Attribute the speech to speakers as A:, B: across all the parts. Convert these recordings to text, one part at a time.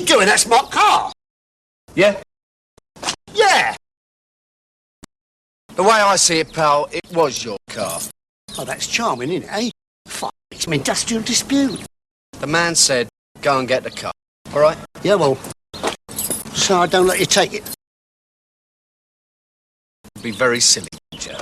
A: doing? That's my car.
B: Yeah?
A: Yeah.
B: The way I see it, pal, it was your car.
A: Oh, that's charming, isn't it, eh? Fuck, it's an industrial dispute.
B: The man said, go and get the car. All right?
A: Yeah, well, so I don't let you take it.
B: It'd be very silly, Joe.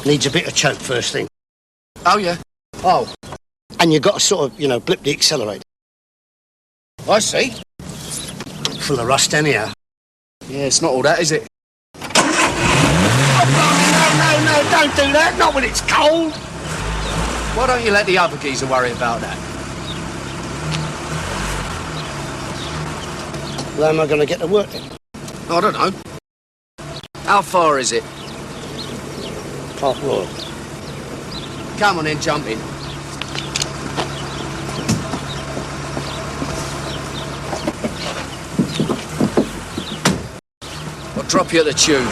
A: Needs a bit of choke first thing.
B: Oh, yeah.
A: Oh. And you've got to sort of, you know, blip the accelerator.
B: I see.
A: Full of rust anyhow.
B: Yeah, it's not all that, is it?
A: Oh, no, don't do that. Not when it's cold.
B: Why don't you let the other geezer worry about that?
A: Well, how am I going to get to work then?
B: I don't know. How far is it?
A: Park Royal.
B: Come on in, jump in. I'll drop you at the tube.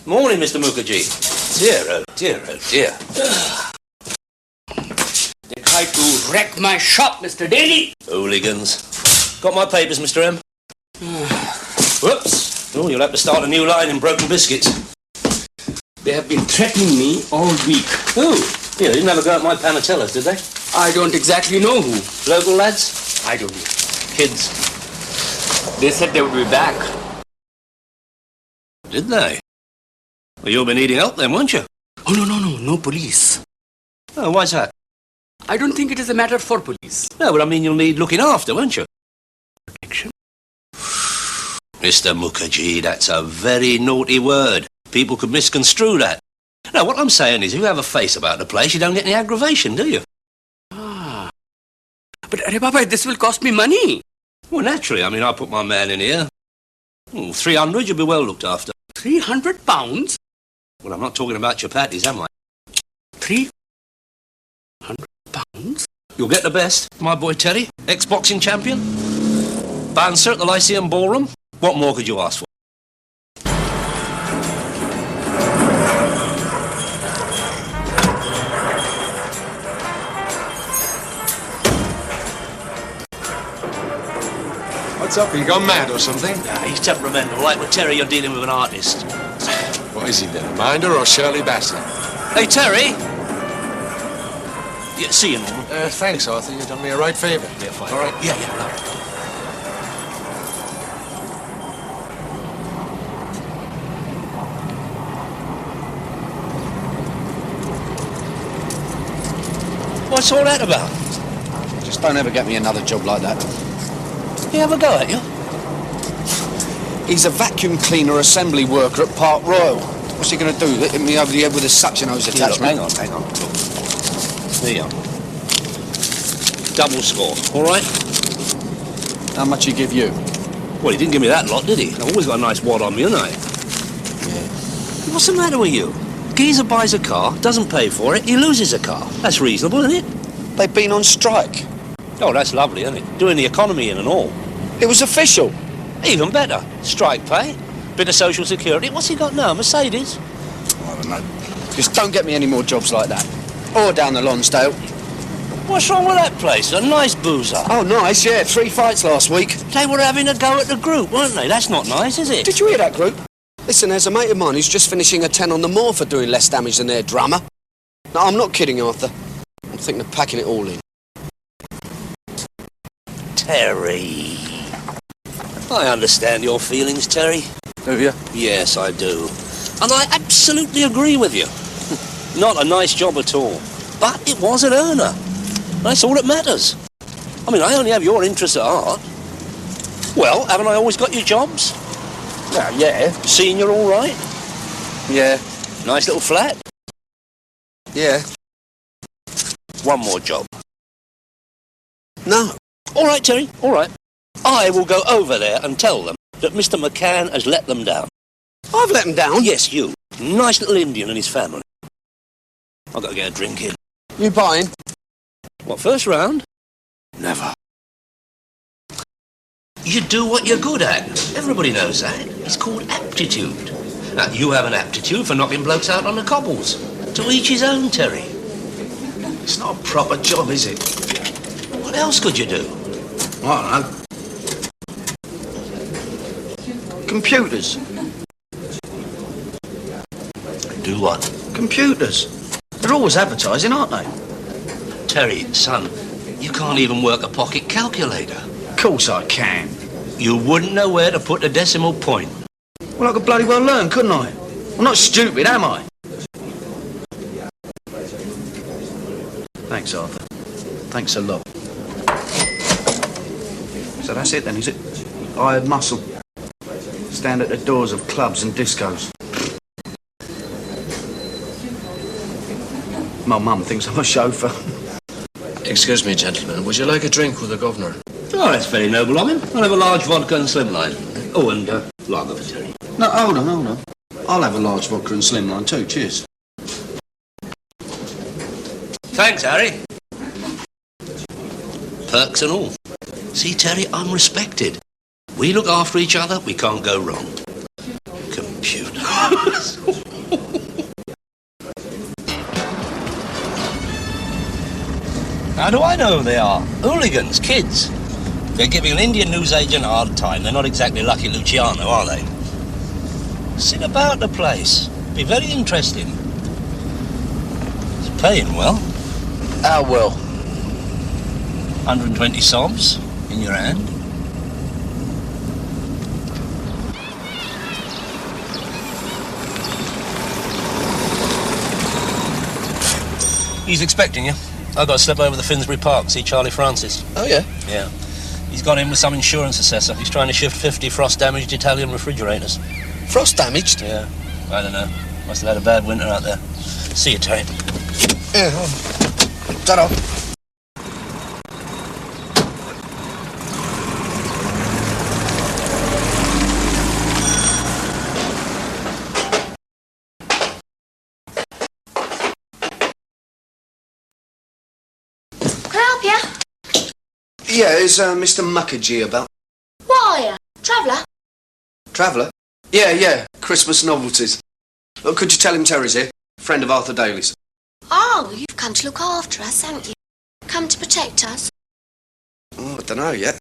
C: Morning, Mr. Mukherjee. Dear, oh dear, oh dear.
D: They tried to wreck my shop, Mr. Daly.
C: Hooligans. Got my papers, Mr. M? Whoops. Oh, you'll have to start a new line in broken biscuits.
D: They have been threatening me all week.
C: Oh, yeah, they didn't have a go at my panatellas, did they?
D: I don't exactly know who.
C: Local lads?
D: I don't know.
C: Kids?
D: They said they would be back.
C: Did they? Well, you'll be needing help then, won't you?
D: Oh, no police.
C: Oh, why's that?
D: I don't think it is a matter for police.
C: No, but I mean you'll need looking after, won't you? Protection? Mr. Mukherjee, that's a very naughty word. People could misconstrue that. No, what I'm saying is, if you have a face about the place, you don't get any aggravation, do you?
D: Ah. But, Arre Baba, this will cost me money.
C: Well, naturally. I mean, I put my man in here. 300, you'll be well looked after.
D: 300 pounds?
C: Well, I'm not talking about your patties, am I?
D: 300 pounds?
C: You'll get the best. My boy Terry, ex-boxing champion. Bouncer at the Lyceum Ballroom. What more could you ask for?
E: What's up? Have you gone mad or something?
C: Nah, he's temperamental. Like with Terry, you're dealing with an artist.
E: What is he then, a minder or Shirley Bassey?
C: Hey, Terry! Yeah, see you, Norman.
E: Thanks, Arthur. You've done me a right favour.
C: Yeah, fine.
E: All right.
C: Yeah, right. What's all that about?
B: Just don't ever get me another job like that.
C: You have a go at you?
B: He's a vacuum cleaner assembly worker at Park Royal. What's he going to do? Hit me over the head with a suction hose attachment?
C: Hang on. Look. There you are. Double score, all right?
B: How much he give you?
C: Well, he didn't give me that lot, did he? I've always got a nice wad on me, haven't I?
B: Yeah.
C: What's the matter with you? Geezer buys a car, doesn't pay for it, he loses a car. That's reasonable, isn't it?
B: They've been on strike.
C: Oh, that's lovely, isn't it? Doing the economy in and all.
B: It was official.
C: Even better. Strike pay, bit of social security. What's he got now, Mercedes?
B: I don't know. Just don't get me any more jobs like that. Or down the Lonsdale.
C: What's wrong with that place? A nice boozer.
B: Oh, nice, yeah. 3 fights last week.
C: They were having a go at the group, weren't they? That's not nice, is it?
B: Did you hear that, group? Listen, there's a mate of mine who's just finishing a 10 on the moor for doing less damage than their drummer. No, I'm not kidding, Arthur. I'm thinking of packing it all in.
C: Terry. I understand your feelings, Terry.
B: Do you?
C: Yes, I do. And I absolutely agree with you. Not a nice job at all. But it was an earner. That's all that matters. I mean, I only have your interests at heart. Well, haven't I always got your jobs?
B: Well, yeah.
C: Seeing you're all right?
B: Yeah.
C: Nice little flat?
B: Yeah.
C: One more job.
B: No.
C: All right, Terry, all right. I will go over there and tell them that Mr. McCann has let them down.
B: I've let him down.
C: Yes, you. Nice little Indian and his family. I've got to get a drink in.
B: You buying?
C: What, first round?
B: Never.
C: You do what you're good at. Everybody knows that. It's called aptitude. Now, you have an aptitude for knocking blokes out on the cobbles. To each his own, Terry.
B: It's not a proper job, is it?
C: What else could you do?
B: I don't know. Computers.
C: Do what?
B: Computers. They're always advertising, aren't they?
C: Terry, son, you can't even work a pocket calculator.
B: Of course I can.
C: You wouldn't know where to put the decimal point.
B: Well, I could bloody well learn, couldn't I? I'm not stupid, am I? Thanks, Arthur. Thanks a lot. So that's it then, is it? Hired muscle. Stand at the doors of clubs and discos. My mum thinks I'm a chauffeur.
E: Excuse me, gentlemen. Would you like a drink with the governor?
C: Oh, that's very noble of him. I'll have a large vodka and slimline. Oh, and lager for Terry.
B: No, hold on. I'll have a large vodka and slimline too. Cheers.
C: Thanks, Harry. Perks and all. See, Terry, I'm respected. We look after each other, we can't go wrong. Computer. How do I know who they are? Hooligans, kids. They're giving an Indian newsagent a hard time. They're not exactly Lucky Luciano, are they? Sit about the place. Be very interesting. It's paying well.
B: How well?
C: 120 sobs in your hand. He's expecting you. I've got to slip over to Finsbury Park, see Charlie Francis.
B: Oh, yeah?
C: Yeah. He's got in with some insurance assessor. He's trying to shift 50 frost-damaged Italian refrigerators.
B: Frost-damaged?
C: Yeah. I don't know. Must have had a bad winter out there. See you, Terry.
B: Yeah. Ta-da. Yeah, is Mr. Mukherjee about?
F: What are you? Traveller?
B: Traveller? Yeah, Christmas novelties. Look, could you tell him Terry's here? Friend of Arthur Daly's.
F: Oh, you've come to look after us, haven't you? Come to protect us?
B: Oh, I don't know yet.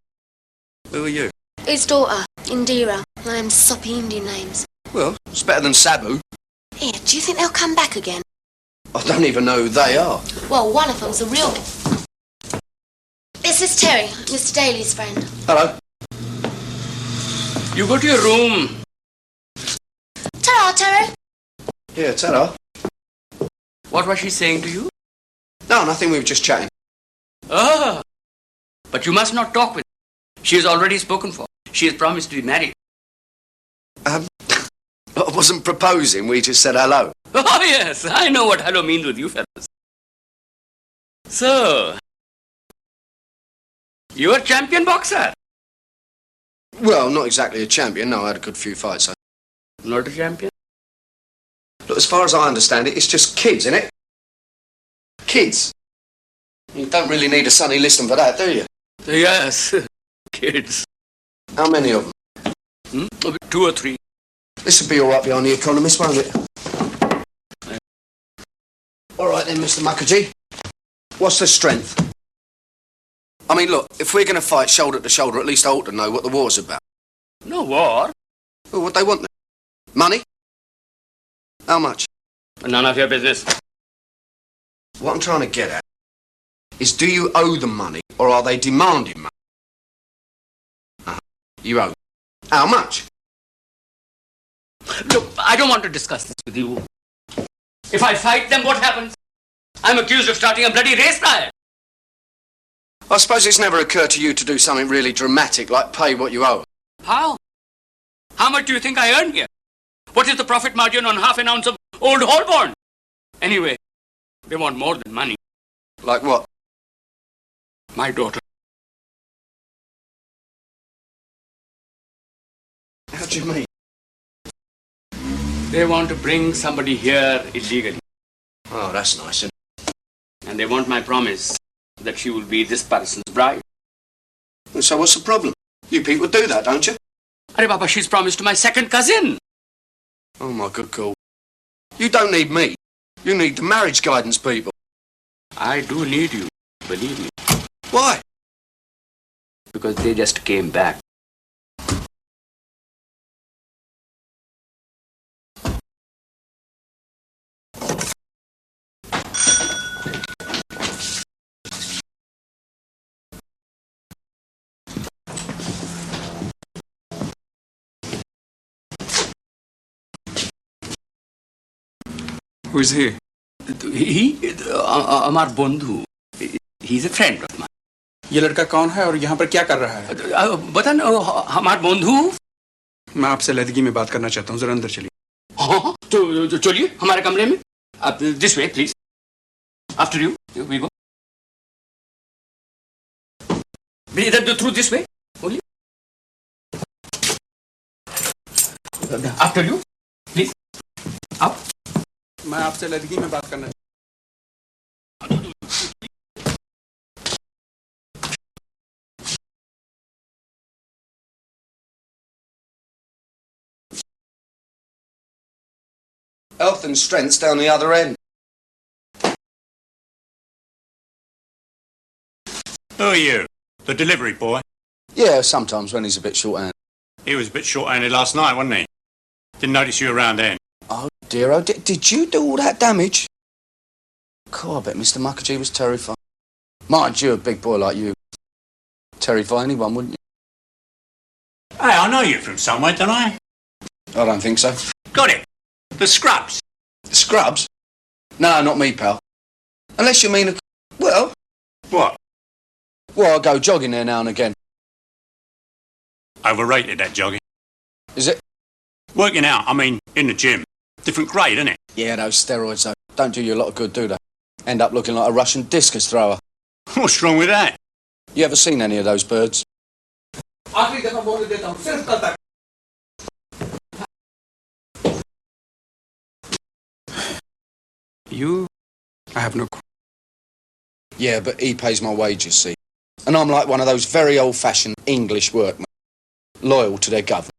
B: Who are you?
F: His daughter, Indira. I'm soppy Indian names.
B: Well, it's better than Sabu.
F: Here, do you think they'll come back again?
B: I don't even know who they are.
F: Well, one of them's a real... This is Terry, Mr. Daly's friend.
B: Hello.
D: You go to your room.
F: Ta-ra, Terry.
B: Yeah, ta-da.
D: What was she saying to you?
B: No, nothing, we were just chatting.
D: Ah, but you must not talk with her. She is already spoken for. She has promised to be married.
B: I wasn't proposing, we just said hello.
D: Oh, yes, I know what hello means with you fellas. So, you're a champion boxer.
B: Well, not exactly a champion, no, I had a good few fights. So.
D: Not a champion?
B: Look, as far as I understand it, it's just kids, innit? Kids. You don't really need a Sonny Liston for that, do you?
D: Yes, kids.
B: How many of them?
D: 2 or 3.
B: This will be all right behind the Economist, won't it? All right then, Mr. Mukherjee. What's the strength? I mean, look, if we're going to fight shoulder to shoulder, at least I ought to know what the war's about.
D: No war.
B: Well, what they want then? Money? How much?
D: None of your business.
B: What I'm trying to get at is, do you owe them money, or are they demanding money? You owe. How much?
D: Look, I don't want to discuss this with you. If I fight them, what happens? I'm accused of starting a bloody race riot.
B: I suppose it's never occurred to you to do something really dramatic, like pay what you owe.
D: How? How much do you think I earn here? What is the profit margin on half an ounce of old Holborn? Anyway, they want more than money.
B: Like what?
D: My daughter.
B: do you mean?
D: They want to bring somebody here illegally.
B: Oh, that's nice.
D: And they want my promise that she will be this person's bride.
B: So what's the problem? You people do that, don't you?
D: Arey Baba, she's promised to my second cousin.
B: Oh, my good God. You don't need me. You need the marriage guidance people.
D: I do need you, believe me.
B: Why?
D: Because they just came back.
G: Who is he?
D: हमार बंधु. He's a friend of mine.
G: ये लड़का कौन है और यहाँ पर क्या कर रहा है?
D: बता ना, हमार बंधु.
G: मैं आपसे लदगी में बात करना चाहता हूँ, जरा अंदर चलिए.
D: हाँ, तो चलिए हमारे कमरे में. आप this way, please. After you, we go. इधर through this way. Only. After you, please. Up.
G: मैं आपसे लदगी में बात करना
B: Health and strength's down the other end.
H: Who are you? The delivery boy?
B: Yeah, sometimes when he's a bit short-handed.
H: He was a bit short-handed last night, wasn't he? Didn't notice you around then.
B: Oh, dear, oh, did you do all that damage? God, I bet Mr. Mukherjee was terrified. Mind you, a big boy like you. Terrify anyone, wouldn't you?
H: Hey, I know you from somewhere, don't I?
B: I don't think so.
H: Got it. The Scrubs.
B: The Scrubs? No, not me, pal. Unless you mean a... Well...
H: What?
B: Well, I go jogging there now and again.
H: Overrated, that jogging.
B: Is it?
H: Working out, I mean, in the gym. Different grade, isn't it?
B: Yeah, those steroids, though, don't do you a lot of good, do they? End up looking like a Russian discus thrower.
H: What's wrong with that?
B: You ever seen any of those birds?
G: You? I have no clue.
B: Yeah, but he pays my wages, see. And I'm like one of those very old-fashioned English workmen, loyal to their government.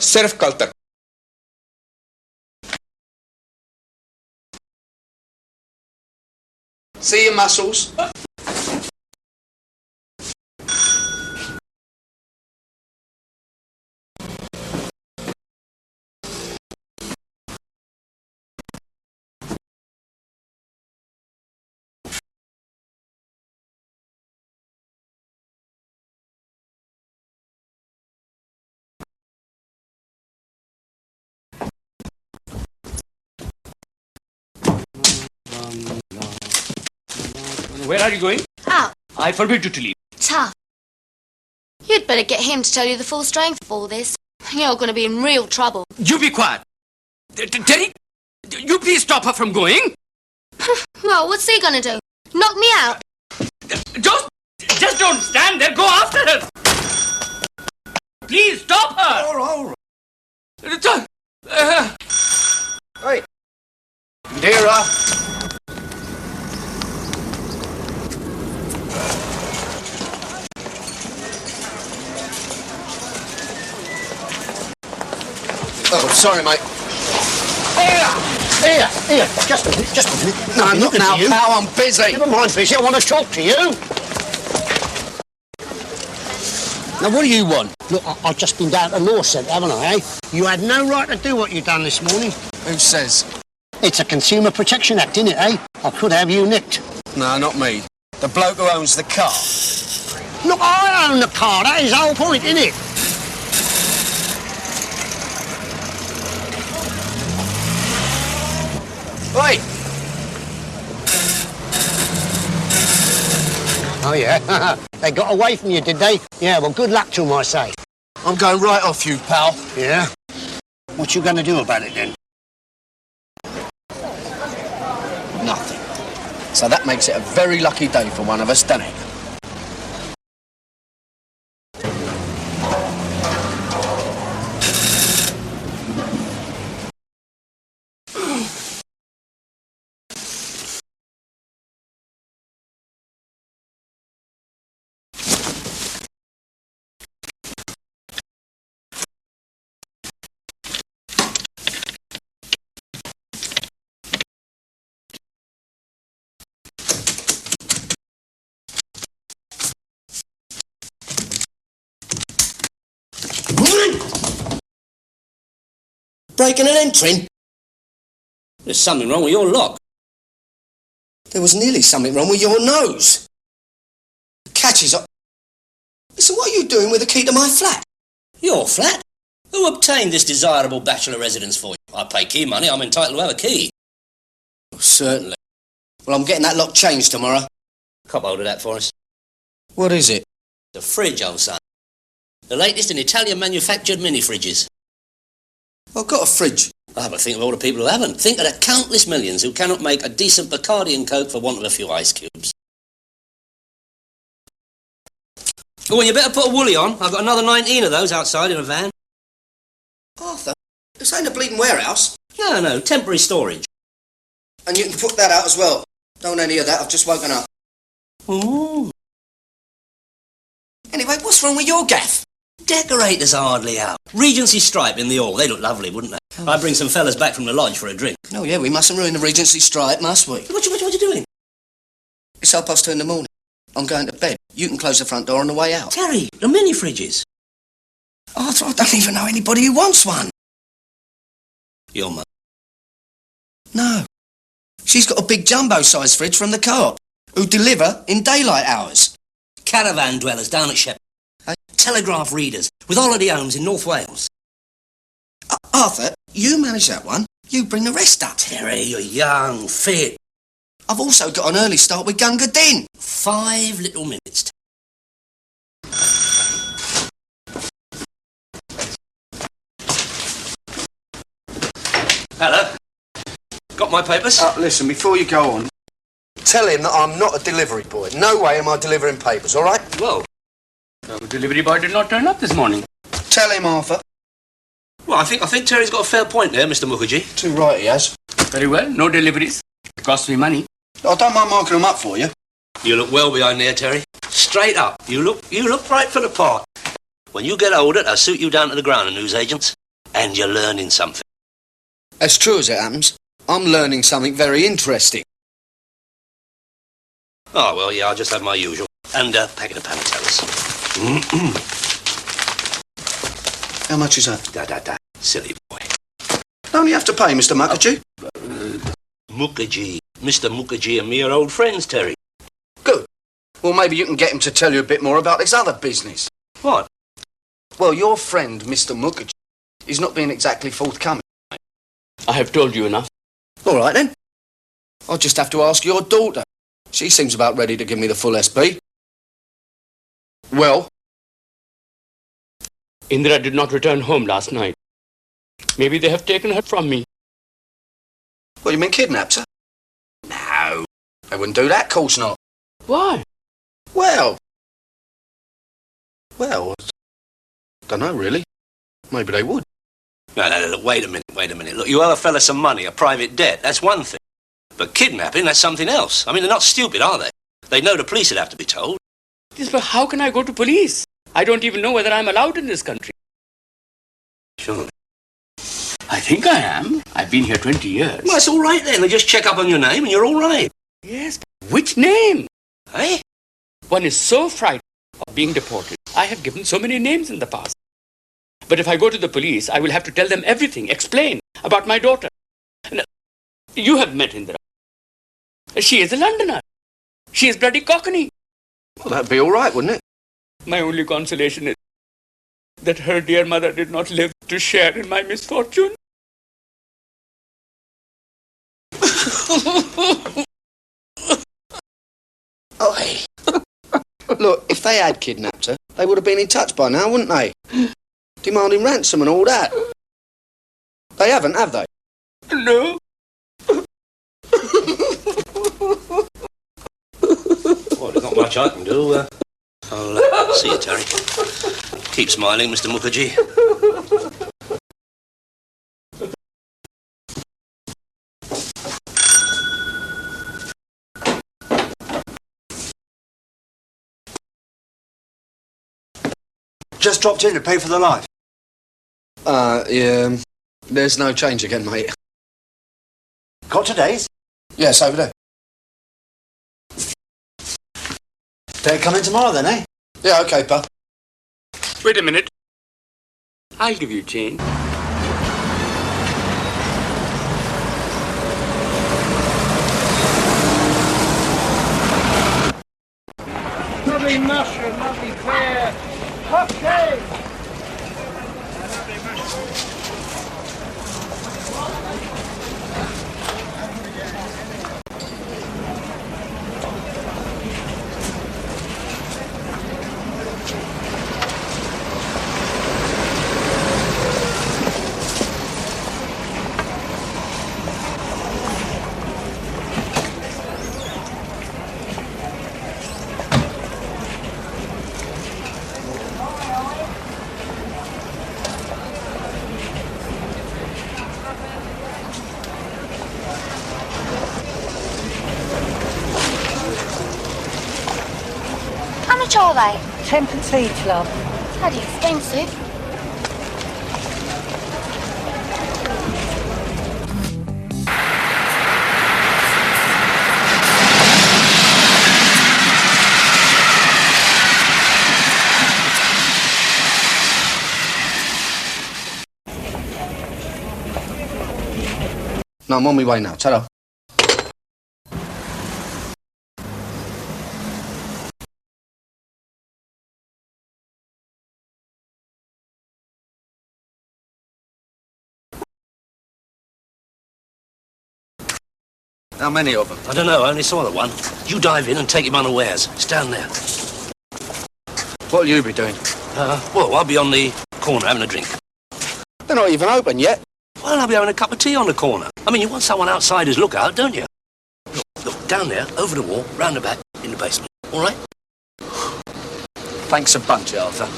G: सिर्फ कल तक.
B: See your muscles?
D: Where are you going?
F: Out.
D: I forbid you to leave.
F: Tough. You'd better get him to tell you the full strength of all this. You're going to be in real trouble.
D: You be quiet. Terry, you please stop her from going.
F: Well, what's he going to do? Knock me out?
D: Just don't stand there. Go after her. Please stop her.
B: All right. Hey. Dira. Oh, sorry, mate.
A: Here, just a minute.
B: No,
A: I'm
B: not
A: looking
B: now,
A: for you.
B: pal, I'm busy.
A: Never mind, busy, I want to talk to you.
B: Now, what do you want?
A: Look, I've just been down to Law Centre, haven't I, eh? You had no right to do what you done this morning.
B: Who says?
A: It's a Consumer Protection Act, innit, eh? I could have you nicked.
B: No, not me. The bloke who owns the car.
A: Look, I own the car, that is the whole point, innit?
B: Wait.
A: Oh, yeah? They got away from you, did they? Yeah, well, good luck to them, I say.
B: I'm going right off you, pal.
A: Yeah? What you going to do about it, then?
B: Nothing. So that makes it a very lucky day for one of us, doesn't it?
C: Breaking and entering? There's something wrong with your lock. There was nearly something wrong with your nose. The catch is... Listen, what are you doing with the key to my flat? Your flat? Who obtained this desirable bachelor residence for you? I pay key money, I'm entitled to have a key. Oh, certainly. Well, I'm getting that lock changed tomorrow. Cop hold of that for us. What is it? The fridge, old son. The latest in Italian-manufactured mini-fridges. I've got a fridge. Ah, but think of all the people who haven't. Think of the countless millions who cannot make a decent Bacardi and Coke for want of a few ice cubes. Oh, and you better put a woolly on. I've got another 19 of those outside in a van. Arthur, this ain't a bleeding warehouse. No, temporary storage. And you can put that out as well. Don't want any of that, I've just woken up. Ooh. Anyway, what's wrong with your gaff? Decorators are hardly out. Regency stripe in the hall. They look lovely, wouldn't they? Oh. I'd bring some fellas back from the lodge for a drink. Oh, yeah, we mustn't ruin the Regency stripe, must we? What you doing? It's 2:30 in the morning. I'm going to bed. You can close the front door on the way out. Terry, the mini-fridges. Arthur, I don't even know anybody who wants one. Your mum? No. She's got a big jumbo-sized fridge from the co-op, who deliver in daylight hours. Caravan dwellers down at Shepherd. Telegraph readers with holiday homes in North Wales. Arthur, you manage that one. You bring the rest up. Terry, you're young, fit. I've also got an early start with Gunga Din. 5 little minutes. Hello. Got my papers?
B: Listen, before you go on, tell him that I'm not a delivery boy. No way am I delivering papers, all right?
C: Whoa.
D: The delivery boy did not turn up this morning.
B: Tell him, Arthur.
C: Well, I think Terry's got a fair point there, Mr. Mukherjee.
B: Too right he has.
D: Very well, no deliveries. It costs me money.
B: I don't mind marking them up for you.
C: You look well behind there, Terry. Straight up. You look right for the part. When you get older, they'll suit you down to the ground, the newsagents. And you're learning something.
B: As true as it happens, I'm learning something very interesting.
C: Oh, well, yeah, I'll just have my usual. And a packet of panatellas.
B: How much is that?
C: Da. Silly boy.
B: Don't you have to pay, Mr. Mukherjee?
C: Mukherjee. Mr. Mukherjee and me are old friends, Terry.
B: Good. Well, maybe you can get him to tell you a bit more about this other business.
C: What?
B: Well, your friend, Mr. Mukherjee, is not being exactly forthcoming.
D: I have told you enough.
B: All right, then. I'll just have to ask your daughter. She seems about ready to give me the full SB. Well?
D: Indra did not return home last night. Maybe they have taken her from me.
B: What, you mean kidnapped her? No. They wouldn't do that, course not.
D: Why?
B: Well, don't know, really. Maybe they would.
C: No, look, wait a minute. Look, you owe a fella some money, a private debt. That's one thing. But kidnapping, that's something else. I mean, they're not stupid, are they? They know the police would have to be told.
D: Yes, but how can I go to police? I don't even know whether I'm allowed in this country.
C: Sure.
D: I think I am. I've been here 20 years.
C: Well, that's all right then. They just check up on your name and you're all right.
D: Yes, but which name?
C: Eh?
D: One is so frightened of being deported. I have given so many names in the past. But if I go to the police, I will have to tell them everything, explain about my daughter. And you have met Indra. She is a Londoner. She is bloody Cockney.
B: Well, that'd be all right, wouldn't it?
D: My only consolation is that her dear mother did not live to share in my misfortune.
B: Oi. Look, if they had kidnapped her, they would have been in touch by now, wouldn't they? Demanding ransom and all that. They haven't, have they?
D: No.
C: Well, there's not much I can do. I'll see you, Terry. Keep smiling, Mr. Mukherjee.
E: Just dropped in to pay for the life.
B: Yeah. There's no change again, mate.
E: Got today's?
B: Yes, over there.
E: Don't come in tomorrow then, eh?
B: Yeah, okay, pa.
D: Wait a minute. I'll give you change.
I: lovely mushroom, lovely pear. Hot cake!
F: How much are they?
J: 10pence each, love.
F: Bloody expensive.
B: No, I'm on my way now. Ta-ra. How many of them?
C: I don't know, I only saw the one. You dive in and take him unawares. It's down there.
B: What'll you be doing?
C: Well, I'll be on the corner having a drink.
B: They're not even open yet.
C: Well, I'll be having a cup of tea on the corner. I mean, you want someone outside as lookout, don't you? Look, down there, over the wall, round the back, in the basement. All right?
B: Thanks a bunch, Arthur.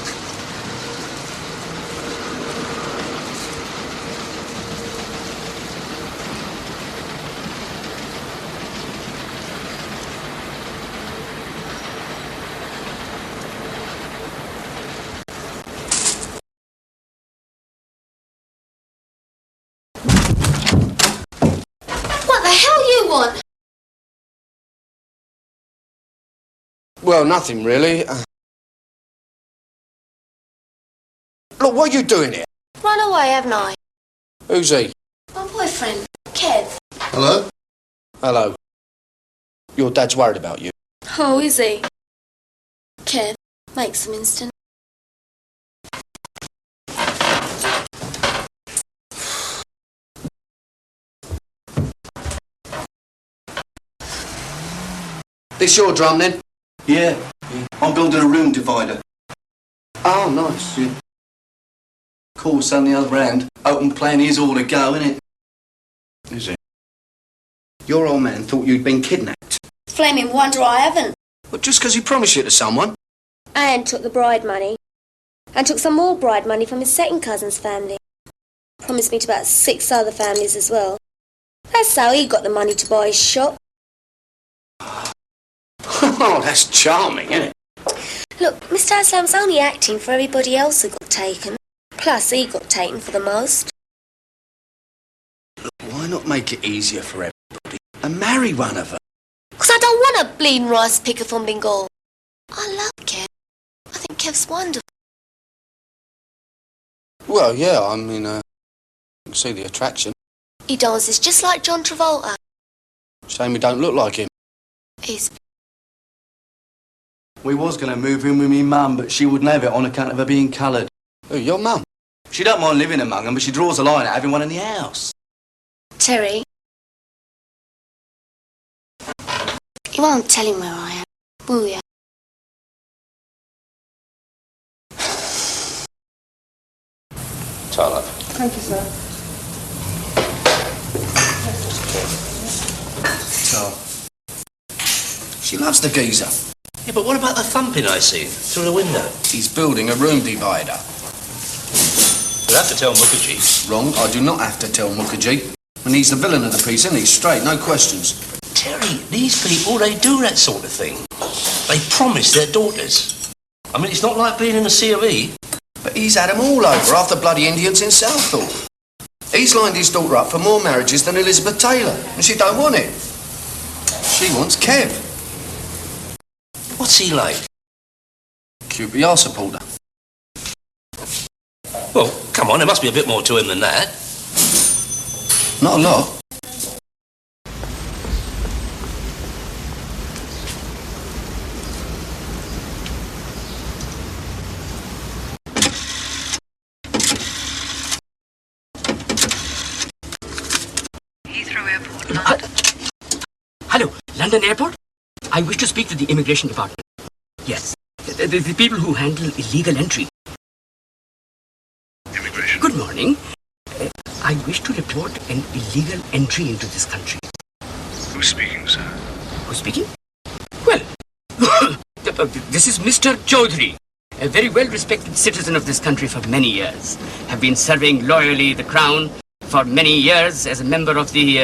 F: What the hell you want?
B: Well, nothing really. Look, what are you doing here?
F: Run away, haven't I?
B: Who's he?
F: My boyfriend, Kev.
B: Hello? Hello. Your dad's worried about you.
F: Oh, is he? Kev, make some instant.
B: This your drum, then?
K: Yeah. I'm building a room divider.
B: Oh, nice.
K: Yeah. Course on the other end. Open plan is all to go, innit?
B: Is it? Your old man thought you'd been kidnapped.
F: Flaming wonder I haven't.
B: But just because he promised you to someone.
F: And took the bride money. And took some more bride money from his second cousin's family. Promised me to about 6 other families as well. That's how he got the money to buy his shop.
B: Oh, that's charming, isn't it?
F: Look, Mr. Aslam was only acting for everybody else who got taken. Plus, he got taken for the most.
B: Look, why not make it easier for everybody and marry one of them?
F: Because I don't want a bleeding rice picker from Bengal. I love Kev. I think Kev's wonderful.
B: Well, yeah, I mean, I can see the attraction.
F: He dances just like John Travolta.
B: Shame we don't look like him.
F: He's...
K: We was going to move in with me mum, but she wouldn't have it on account of her being coloured.
B: Who, your mum?
K: She don't mind living among them, but she draws a line at having one in the house.
F: Terry. You won't tell him where I am, will you?
C: Tyler.
J: Thank you, sir.
B: So, she loves the geezer.
C: Yeah, but what about the thumping I see through the window?
B: He's building a room divider.
C: You'll have to tell Mukherjee.
B: Wrong, I do not have to tell Mukherjee. And he's the villain of the piece, isn't he? Straight, no questions.
C: Terry, these people, they do that sort of thing. They promise their daughters. I mean, it's not like being in a C of E.
B: But he's had them all over, half the bloody Indians in Southall. He's lined his daughter up for more marriages than Elizabeth Taylor, and she don't want it. She wants Kev.
C: What's he like?
B: QPR supporter.
C: Well, come on, there must be a bit more to him than that.
B: Not a lot.
D: Airport. Hello, London Airport? I wish to speak to the immigration department. Yes, the people who handle illegal entry.
H: Immigration.
D: Good morning. I wish to report an illegal entry into this country.
H: Who's speaking, sir?
D: Who's speaking? Well, this is Mr. Chaudhry, a very well-respected citizen of this country for many years. Have been serving loyally the Crown for many years as a member of the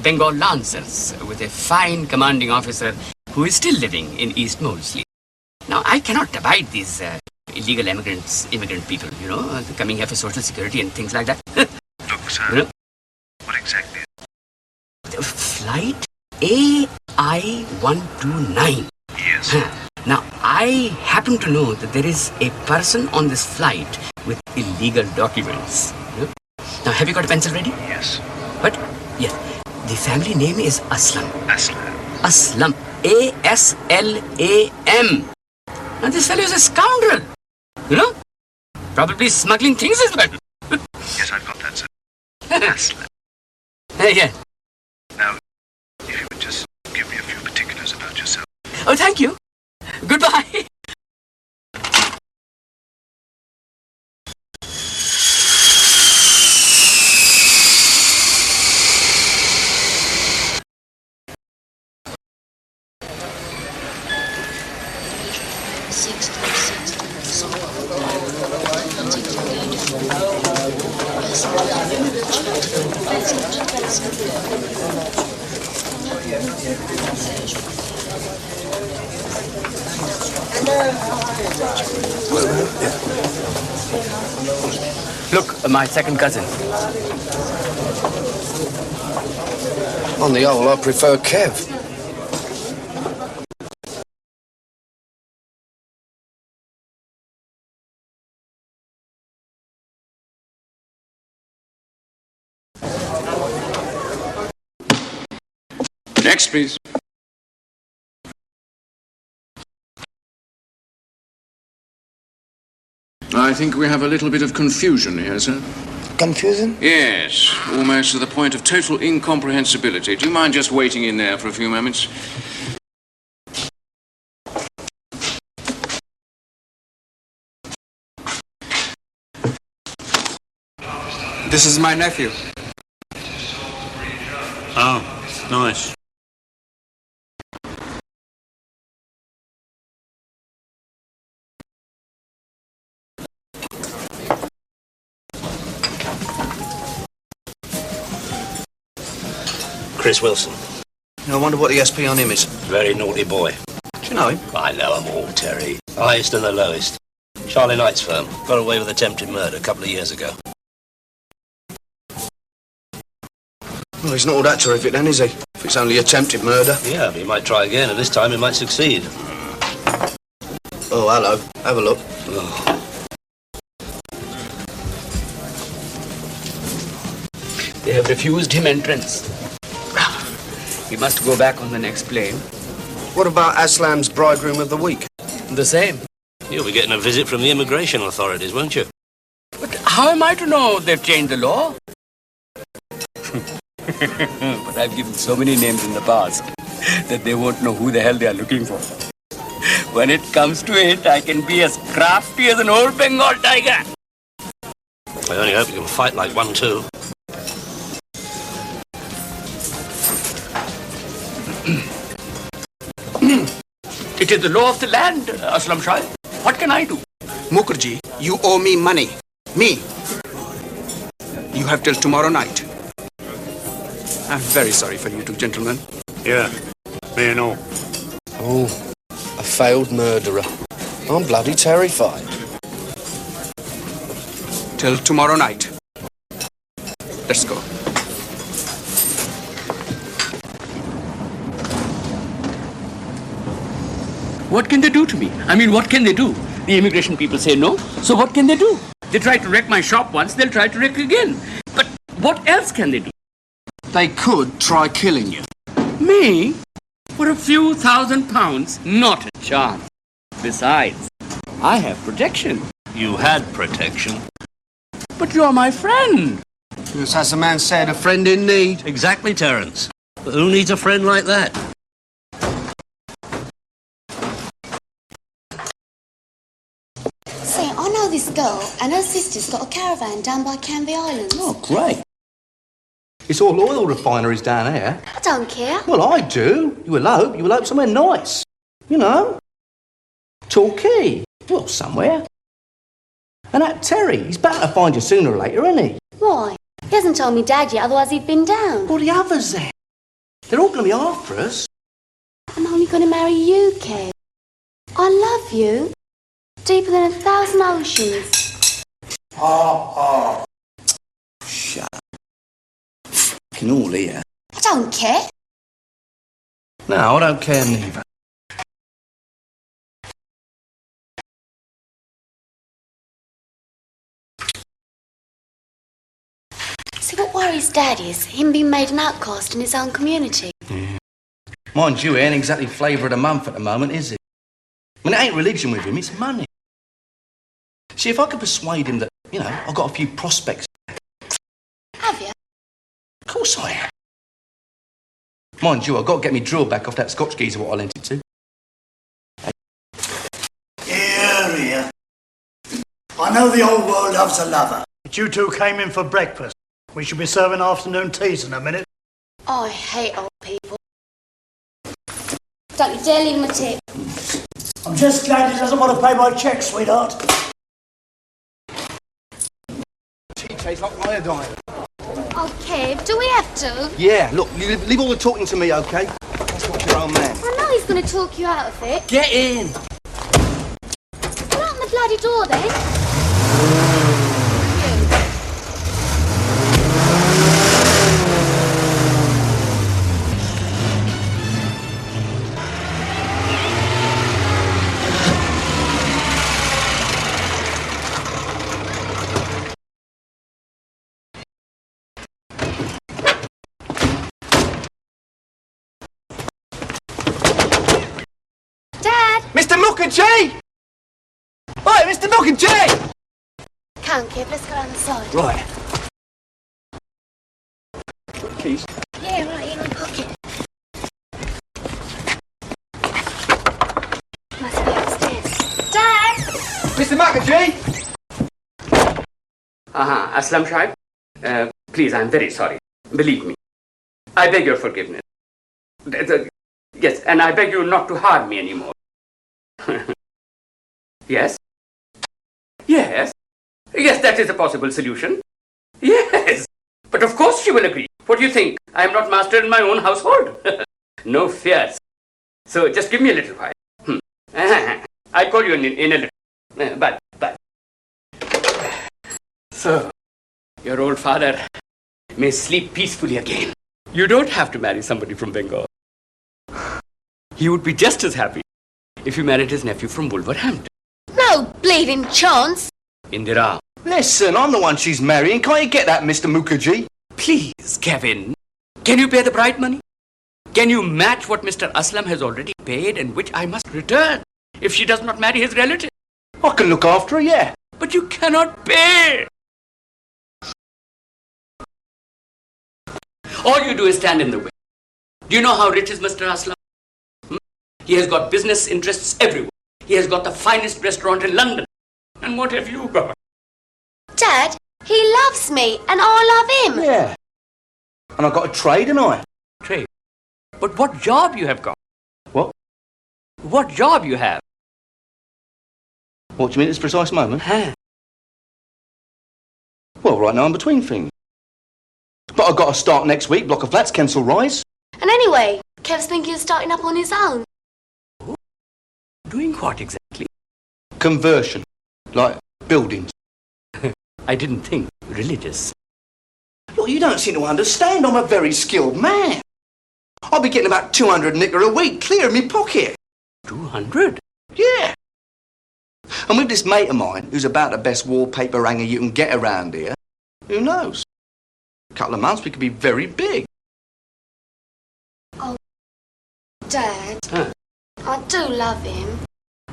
D: Bengal Lancers, with a fine commanding officer who is still living in East Molesley. Now, I cannot abide these illegal immigrant people, you know, coming here for social security and things like that.
H: Look, sir.
D: You know?
H: What exactly?
D: Flight AI-129.
H: Yes.
D: Now, I happen to know that there is a person on this flight with illegal documents. Now, have you got a pencil ready?
H: Yes.
D: What? Yes. The family name is Aslam.
H: Aslam.
D: Aslam. A-S-L-A-M. Now, this fellow is a scoundrel. You know? Probably smuggling things as well.
H: Yes, I've got that, sir. Aslam.
D: Yeah.
H: Now, if you would just give me a few particulars about yourself.
D: Oh, thank you. Goodbye. Look, my second cousin.
B: On the whole, I prefer Kev.
E: Next, please. I think we have a little bit of confusion here, sir.
B: Confusion?
E: Yes, almost to the point of total incomprehensibility. Do you mind just waiting in there for a few moments?
G: This is my nephew.
H: Oh, nice.
C: Chris Wilson.
B: I wonder what the SP on him is.
C: Very naughty boy.
B: Do you know him?
C: I know 'em all, Terry. Highest and the lowest. Charlie Knight's firm. Got away with attempted murder a couple of years ago.
B: Well, he's not all that terrific then, is he? If it's only attempted murder.
C: Yeah, but he might try again, and this time he might succeed.
B: Oh, hello. Have a look.
C: Oh.
D: They have refused him entrance. He must go back on the next plane.
B: What about Aslam's bridegroom of the week?
D: The same.
C: You'll be getting a visit from the immigration authorities, won't you?
D: But how am I to know they've changed the law? But I've given so many names in the past that they won't know who the hell they are looking for. When it comes to it, I can be as crafty as an old Bengal tiger.
C: I only hope you can fight like one, too.
D: It is the law of the land, Aslam Shah. What can I do?
G: Mukherjee, you owe me money. Me. You have till tomorrow night. I'm very sorry for you two gentlemen.
H: Yeah, me and all.
B: Oh, a failed murderer. I'm bloody terrified.
G: Till tomorrow night. Let's go.
D: What can they do to me? I mean, what can they do? The immigration people say no, so what can they do? They tried to wreck my shop once, they'll try to wreck again. But what else can they do?
B: They could try killing you.
D: Me? For a few £1,000s? Not a chance. Besides, I have protection.
C: You had protection.
D: But you're my friend.
A: Yes, as the man said, a friend in need.
C: Exactly, Terence. But who needs a friend like that?
F: See, I know this girl, and her sister's got a caravan down by Canvey Islands.
K: Oh, great. It's all oil refineries down here.
F: I don't care.
K: Well, I do. You elope somewhere nice. You know. Torquay. Well, somewhere. And that Terry, he's bound to find you sooner or later, isn't he?
F: Why? He hasn't told me Dad yet, otherwise he'd been down.
K: Well, the others then. They're all going to be after us.
F: I'm only going to marry you, Kev. I love you. Deeper than 1,000 oceans.
K: Shut up. Can all hear.
F: I don't care.
K: No, I don't care neither.
F: See, what worries Dad is him being made an outcast in his own community.
K: Yeah. Mind you, it ain't exactly flavour of the month at the moment, is it? I mean, it ain't religion with him, it's money. See, if I could persuade him that, you know, I've got a few prospects.
F: Have you?
K: Of course I am. Mind you, I've got to get me drill back off that Scotch geezer what I lent it to.
L: Here. I know the old world loves a lover.
I: But you two came in for breakfast. We should be serving afternoon teas in a minute.
F: I hate old people. Don't you dare leave him a tip.
L: I'm just glad he doesn't want to pay my cheque, sweetheart.
K: Tea tastes like iodine.
F: Oh, Kev, do we have to?
K: Yeah, look, leave all the talking to me, OK? That's not your own man.
F: I know he's going to talk you out of it.
K: Get in!
F: Well, open the bloody door then.
K: Mr. Mukherjee! Right, Mr. Mukherjee!
F: Come, Kev, let's go down the side.
K: Right. Keys?
F: Yeah, right in my pocket. Must be upstairs. Dad!
K: Mr. Mukherjee!
D: Aslam Shahib, please, I'm very sorry. Believe me. I beg your forgiveness. Yes, and I beg you not to harm me anymore. Yes? Yes? Yes, that is a possible solution. Yes! But of course she will agree. What do you think? I am not master in my own household. No fears. So just give me a little while. I'll call you in a little. But. So, your old father may sleep peacefully again. You don't have to marry somebody from Bengal. He would be just as happy if you married his nephew from Wolverhampton.
F: No bleeding chance.
D: Indira.
K: Listen, I'm the one she's marrying. Can't you get that, Mr. Mukherjee?
D: Please, Kevin. Can you pay the bride money? Can you match what Mr. Aslam has already paid and which I must return if she does not marry his relative?
K: I can look after her, yeah.
D: But you cannot pay. All you do is stand in the way. Do you know how rich is Mr. Aslam? He has got business interests everywhere. He has got the finest restaurant in London. And what have you got?
F: Dad, he loves me and I love him.
K: Yeah. And I've got a trade, and I.
D: Trade? But what job you have got?
K: What?
D: What job you have?
K: What do you mean at this precise moment?
D: Huh?
K: Well, right now I'm between things. But I've got to start next week, block of flats, Kensal Rise.
F: And anyway, Kev's thinking of starting up on his own.
D: Doing what exactly?
K: Conversion. Like buildings.
D: I didn't think religious.
K: Look, you don't seem to understand. I'm a very skilled man. I'll be getting about 200 nicker a week clear in me pocket.
D: 200?
K: Yeah. And with this mate of mine, who's about the best wallpaper hanger you can get around here, who knows? A couple of months we could be very big.
F: Oh, Dad.
D: Huh?
F: I do love him.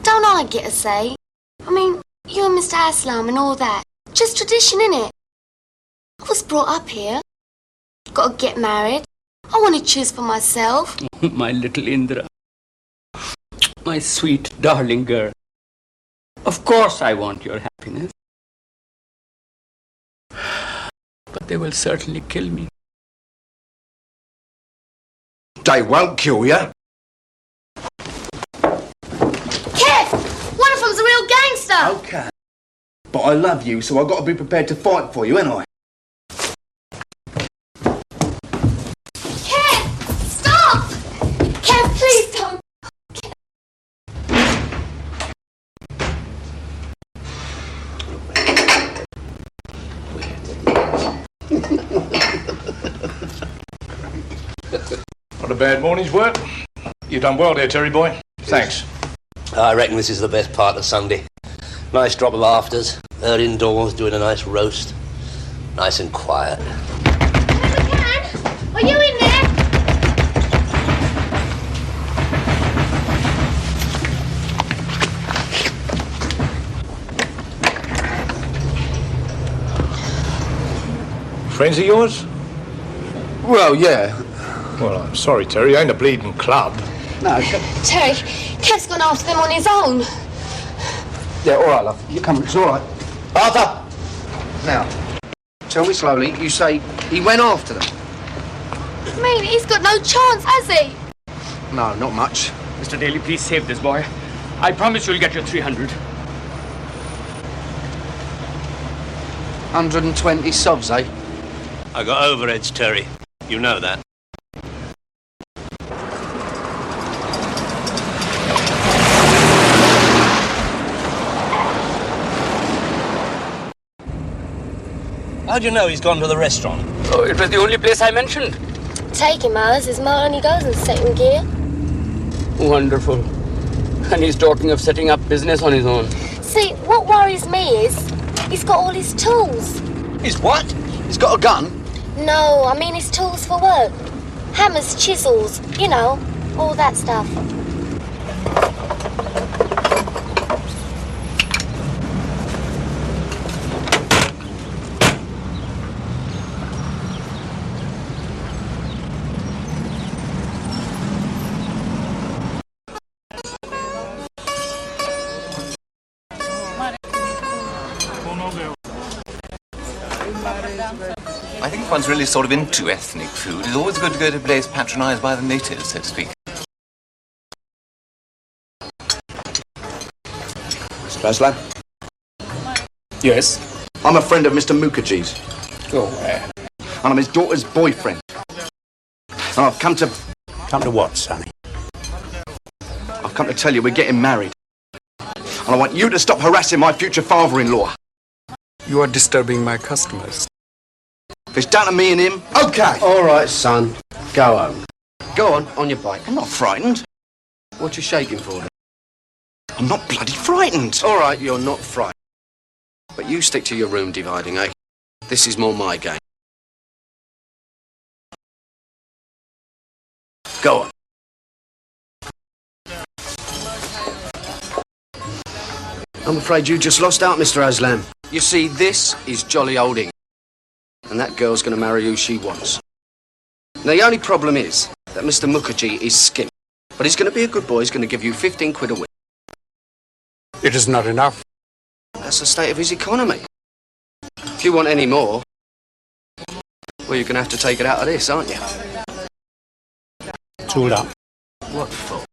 F: Don't I get a say? I mean, you and Mr. Aslam and all that. Just tradition, innit? I was brought up here. Got to get married. I want to choose for myself.
D: My little Indra. My sweet, darling girl. Of course I want your happiness. But they will certainly kill me.
K: They won't kill you.
F: Kev! One of them's a real gangster!
K: Okay. But I love you, so I've got to be prepared to fight for you, ain't I?
F: Kev! Stop! Kev, please don't!
H: Not a bad morning's work. You've done well there, Terry boy. Thanks.
C: I reckon this is the best part of Sunday. Nice drop of afters, her indoors doing a nice roast. Nice and quiet.
F: Are you in there?
H: Friends of yours?
K: Well, yeah.
H: Well, I'm sorry, Terry. Ain't a bleeding club.
K: No,
F: Terry, Kev's gone after them on his own.
K: yeah, all right, love. You come. It's all right. Arthur! Now, tell me slowly. You say he went after them?
F: I mean, he's got no chance, has he?
K: No, not much.
D: Mr. Daly, please save this boy. I promise you'll get your 300.
K: 120 sobs, eh?
C: I got overheads, Terry. You know that. How'd you know he's gone to the restaurant?
D: Oh, it was the only place I mentioned.
F: Take him, Alice. His motor only goes in second gear.
D: Wonderful. And he's talking of setting up business on his own.
F: See, what worries me is he's got all his tools.
C: His what?
K: He's got a gun?
F: No, I mean his tools for work. Hammers, chisels, you know, all that stuff.
M: I think if one's really sort of into ethnic food, it's always good to go to a place patronised by the natives, so to speak.
K: Mr. Aslan?
D: Yes?
K: I'm a friend of Mr. Mukherjee's.
D: Go where?
K: And I'm his daughter's boyfriend. And I've come to...
A: Come to what, Sonny?
K: I've come to tell you we're getting married. And I want you to stop harassing my future father-in-law.
G: You are disturbing my customers.
K: If it's down to me and him, okay.
A: All right, son. Go home.
K: Go on your bike. I'm not frightened. What you shaking for then? I'm not bloody frightened. All right, you're not frightened. But you stick to your room dividing, eh? This is more my game. Go on. I'm afraid you just lost out, Mr. Aslam. You see, this is jolly old England. And that girl's going to marry who she wants. Now, the only problem is that Mr. Mukherjee is skint. But he's going to be a good boy. He's going to give you 15 quid a week.
G: It is not enough.
K: That's the state of his economy. If you want any more, well, you're going to have to take it out of this, aren't you?
A: Tool up.
K: What for?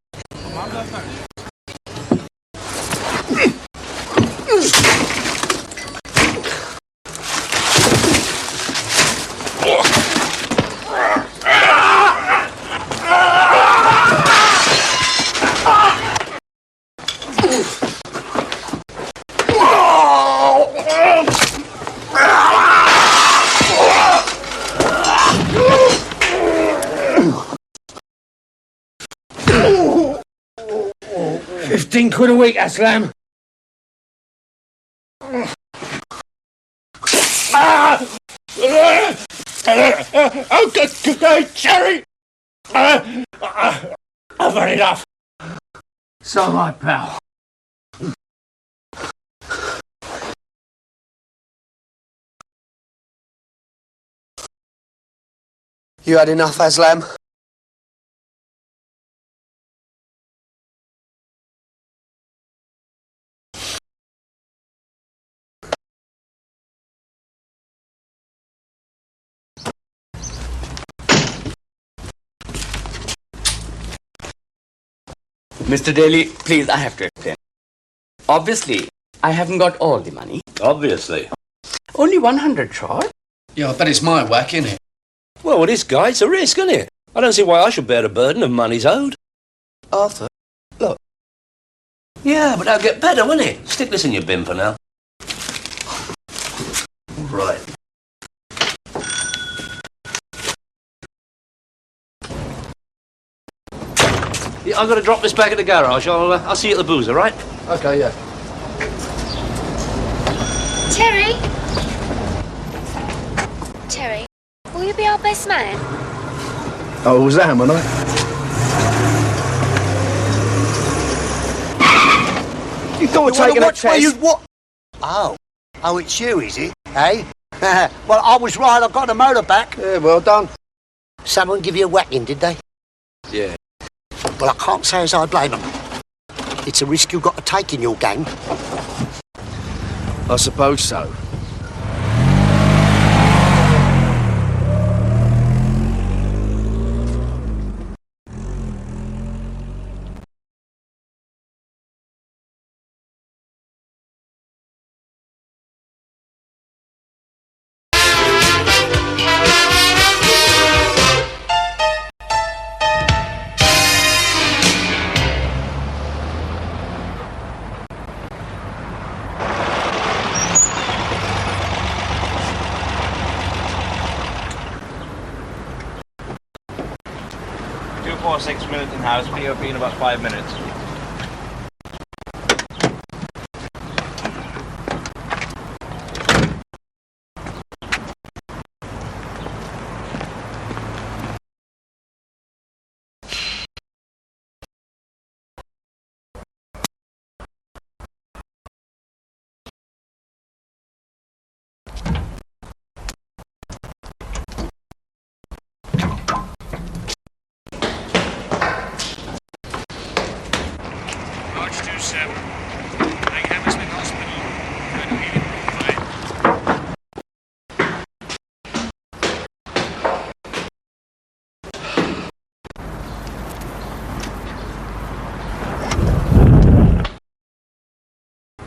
A: £15 a week, Aslam. Okay, Cherry. I've had enough. So, my pal.
K: You had enough, Aslam?
D: Mr. Daly, please, I have to explain. Obviously, I haven't got all the money.
C: Obviously.
D: Only 100 short.
B: Yeah, I bet it's my whack, innit?
C: Well, with this guy, it's a risk, isn't it? I don't see why I should bear the burden of money's owed.
K: Arthur, look.
C: Yeah, but that'll get better, won't it? Stick this in your bin for now. Right. Yeah, I've got to drop this back at the garage. I'll see you at the boozer, right?
K: Okay, yeah.
F: Terry? Terry, will you be our best man?
K: Oh, was that him, wasn't it? You thought taking a test?
A: What? Oh, it's you, is it? Eh? Well, I was right. I got the motor back.
K: Yeah, well done.
A: Someone give you a whacking, did they?
K: Yeah.
A: Well, I can't say as I blame them. It's a risk you've got to take in your gang.
K: I suppose so.
M: Milton House, POP in about 5 minutes.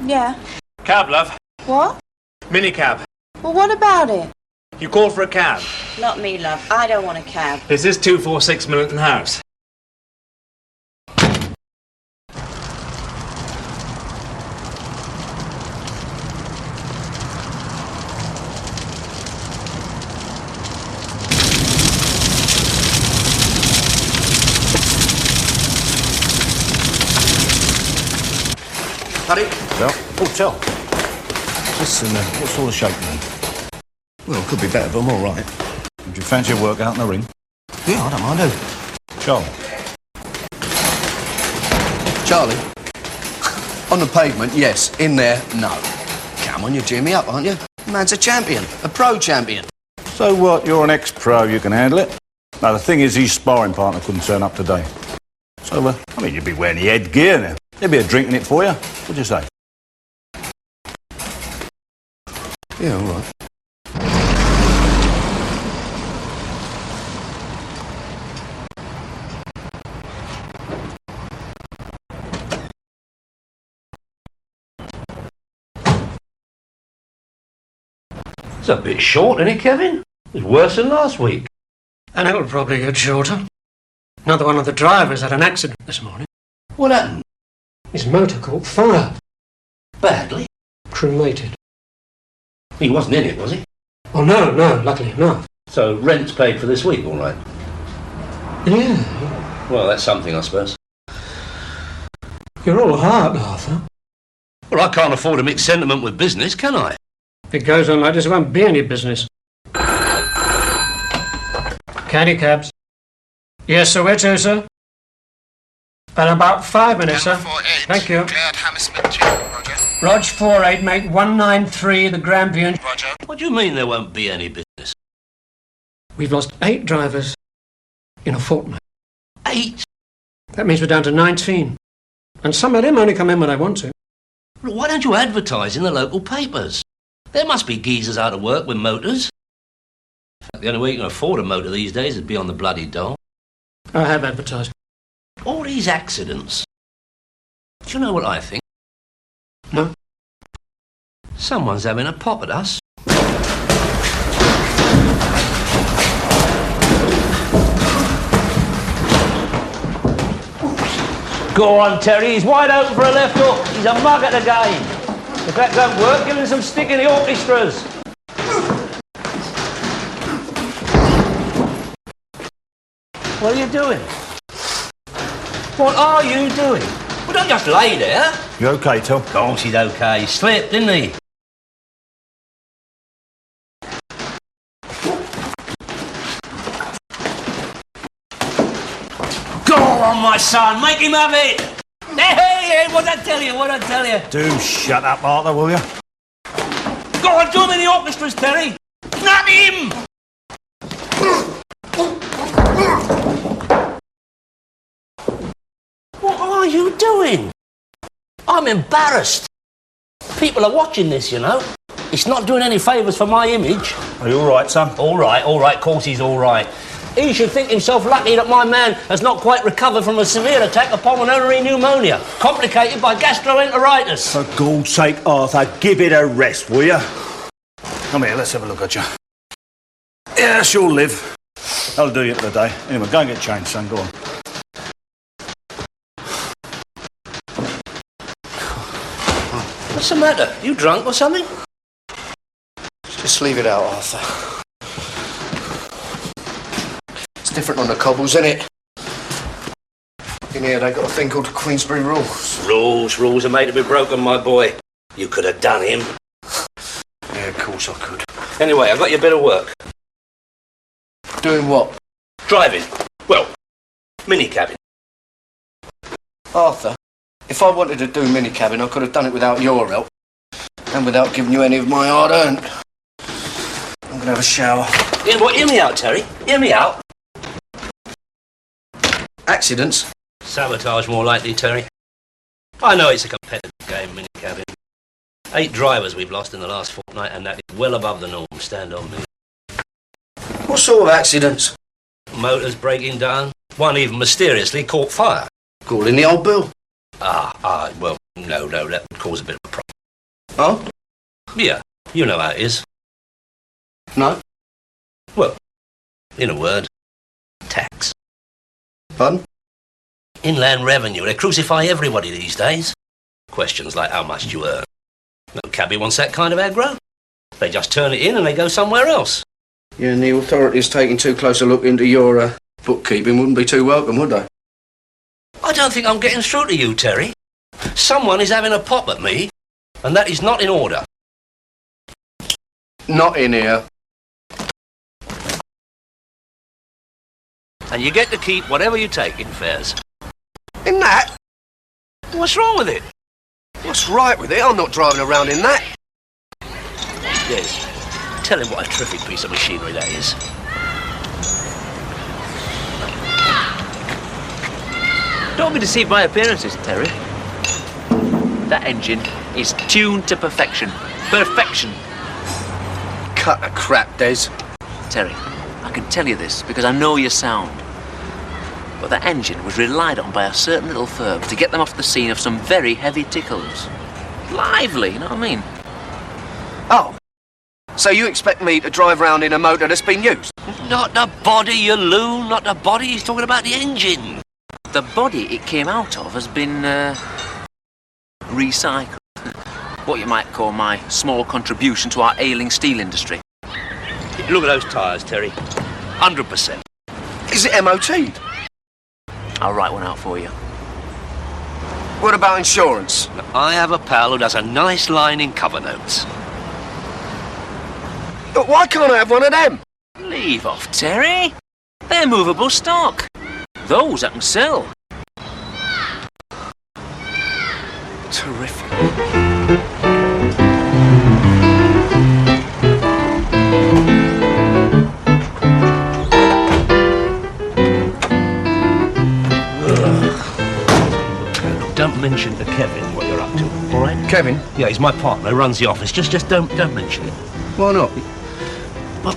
J: Yeah.
N: Cab, love.
J: What?
N: Minicab.
J: Well, what about it?
N: You called for a cab.
J: Not me, love. I don't want a cab.
N: This is 246 Milton House.
K: Paddy?
O: Well, oh, tell. Listen, what sort of shape, man?
K: Well, could be better, but I'm all right.
O: Would you fancy a workout in the ring?
K: Yeah, I don't mind, do.
O: Charlie?
K: Charlie? On the pavement, yes. In there, no. Come on, you're gearing me up, aren't you? Man's a champion. A pro champion.
O: So what? You're an ex-pro, you can handle it. No, the thing is, his sparring partner couldn't turn up today. So, I mean, you'd be wearing the headgear now. There'd be a drink in it for you. What'd you say?
K: Yeah, all right.
C: It's a bit short, isn't it, Kevin? It's worse than last week.
P: And it'll probably get shorter. Another one of the drivers had an accident this morning.
C: What happened?
P: His motor caught fire.
C: Badly?
P: Cremated.
C: He wasn't in it, was he?
P: Oh, no, luckily enough.
C: So rent's paid for this week, all right?
P: Yeah.
C: Well, that's something, I suppose.
P: You're all heart, Arthur.
C: Well, I can't afford to mix sentiment with business, can I?
P: If it goes on like this, it won't be any business. Candy cabs. Yes, sir, where to, sir? In about 5 minutes, sir. Thank you. Rog 48, mate, 193, the Grand View.
C: Roger. What do you mean there won't be any business?
P: We've lost 8 drivers in a fortnight.
C: 8?
P: That means we're down to 19. And some of them only come in when I want to.
C: Look, why don't you advertise in the local papers? There must be geezers out of work with motors. In fact, the only way you can afford a motor these days is be on the bloody dole.
P: I have advertised.
C: All these accidents. Do you know what I think?
P: No.
C: Someone's having a pop at us. Go on, Terry. He's wide open for a left hook. He's a mug at the game. If that don't work, give him some stick in the orchestras. What are you doing? What are you doing? Well, don't just lay there.
O: You okay, Tom?
C: Of course he's okay. He slipped, didn't he? Go on, my son. Make him have it. Hey, what'd I tell you? What'd I tell you?
O: Do shut up, Arthur, will you?
C: Go on, do him in the orchestras, Terry. Not him! What are you doing? I'm embarrassed. People are watching this, you know. It's not doing any favours for my image.
O: Are you all right, son?
C: All right, of course he's all right. He should think himself lucky that my man has not quite recovered from a severe attack of pulmonary pneumonia, complicated by gastroenteritis.
O: For God's sake, Arthur, give it a rest, will you? Come here, let's have a look at you. Yeah, she'll live. That'll do you for the day. Anyway, go and get changed, son. Go on.
C: What's the matter? You drunk or something?
K: Just leave it out, Arthur. It's different on the cobbles, isn't it? In here, they got a thing called Queensberry rules.
C: Rules are made to be broken, my boy. You could have done him.
K: Yeah, of course I could.
C: Anyway, I've got you a bit of work.
K: Doing what?
C: Driving. Well, mini-cabbing.
K: Arthur, if I wanted to do mini-cabbing, I could have done it without your help. And without giving you any of my hard-earned. I'm going to have a shower.
C: Yeah, well, hear me out, Terry. Hear me out.
K: Accidents?
C: Sabotage, more likely, Terry. I know it's a competitive game, mini-cabbing. 8 drivers we've lost in the last fortnight, and that is well above the norm. Stand on me.
K: What sort of accidents?
C: Motors breaking down. One even mysteriously caught fire.
K: Calling the old bill?
C: Well, no, that would cause a bit of a problem.
K: Oh?
C: Yeah, you know how it is.
K: No?
C: Well, in a word, tax.
K: Pardon?
C: Inland revenue. They crucify everybody these days. Questions like how much do you earn? No cabbie wants that kind of aggro. They just turn it in and they go somewhere else.
K: Yeah, and the authorities taking too close a look into your bookkeeping wouldn't be too welcome, would they?
C: I don't think I'm getting through to you, Terry. Someone is having a pop at me, and that is not in order.
K: Not in here.
C: And you get to keep whatever you take in fares.
K: In that?
C: What's wrong with it?
K: What's right with it? I'm not driving around in that.
C: Yes. Tell him what a terrific piece of machinery that is.
Q: Don't be deceived by appearances, Terry. That engine is tuned to perfection. Perfection.
K: Cut the crap, Des.
Q: Terry, I can tell you this because I know your sound. But that engine was relied on by a certain little firm to get them off the scene of some very heavy tickles. Lively, you know what I mean?
K: Oh. So you expect me to drive round in a motor that's been used?
C: Not the body, you loon. Not the body. He's talking about the engine.
Q: The body it came out of has been, recycled. What you might call my small contribution to our ailing steel industry.
C: Look at those tyres, Terry. 100%.
K: Is it MOT'd?
Q: I'll write one out for you.
K: What about insurance?
C: I have a pal who does a nice line in cover notes.
K: But why can't I have one of them?
Q: Leave off, Terry. They're movable stock. Those I can sell.
K: Terrific.
C: mention to Kevin what you're up to, all right?
K: Kevin?
C: Yeah, he's my partner, runs the office. Just don't mention it.
K: Why not?
C: Well,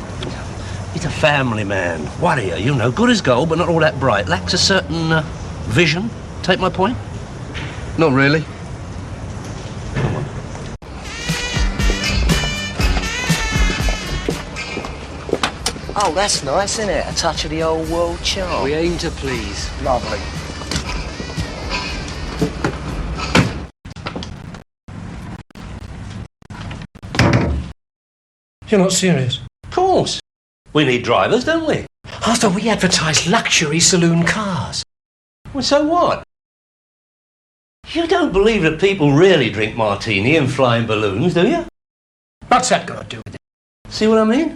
C: he's a family man. Warrior, you know, good as gold, but not all that bright. Lacks a certain vision. Take my point?
K: Not really.
Q: Oh, that's nice, isn't it? A touch of the old world charm.
K: We aim to please.
Q: Lovely.
P: You're not serious?
C: Of course. We need drivers, don't we?
P: Arthur, we advertise luxury saloon cars.
C: Well, so what? You don't believe that people really drink martini and fly in balloons, do you?
P: What's that got to do with it?
C: See what I mean?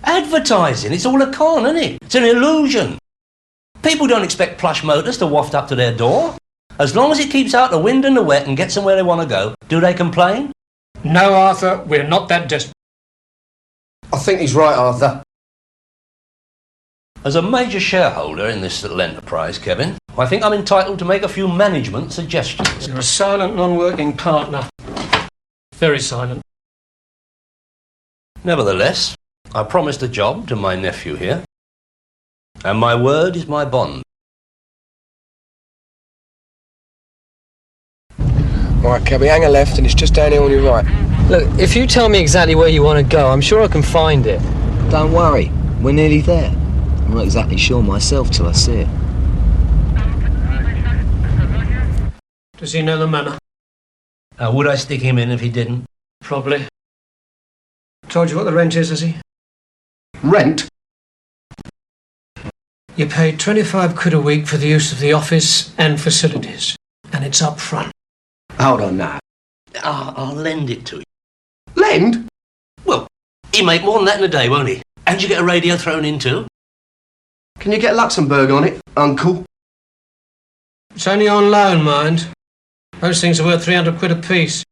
C: Advertising, it's all a con, isn't it? It's an illusion. People don't expect plush motors to waft up to their door. As long as it keeps out the wind and the wet and gets them where they want to go, do they complain?
P: No, Arthur, we're not that desperate.
K: I think he's right, Arthur.
C: As a major shareholder in this little enterprise, Kevin, I think I'm entitled to make a few management suggestions.
P: You're a silent, non-working partner. Very silent.
C: Nevertheless, I promised a job to my nephew here, and my word is my bond.
K: Right, Kevin, hang a left and it's just down here on your right.
R: Look, if you tell me exactly where you want to go, I'm sure I can find it.
Q: Don't worry, we're nearly there. I'm not exactly sure myself till I see it.
P: Does he know the manor?
C: Would I stick him in if he didn't?
P: Probably. Told you what the rent is, has he?
K: Rent?
P: You pay 25 quid a week for the use of the office and facilities, and it's up front.
K: Hold on now.
C: I'll lend it to you.
K: Lend?
C: Well, he'll make more than that in a day, won't he? And you get a radio thrown in too.
K: Can you get Luxembourg on it, Uncle?
P: It's only on loan, mind. Those things are worth 300 quid a piece,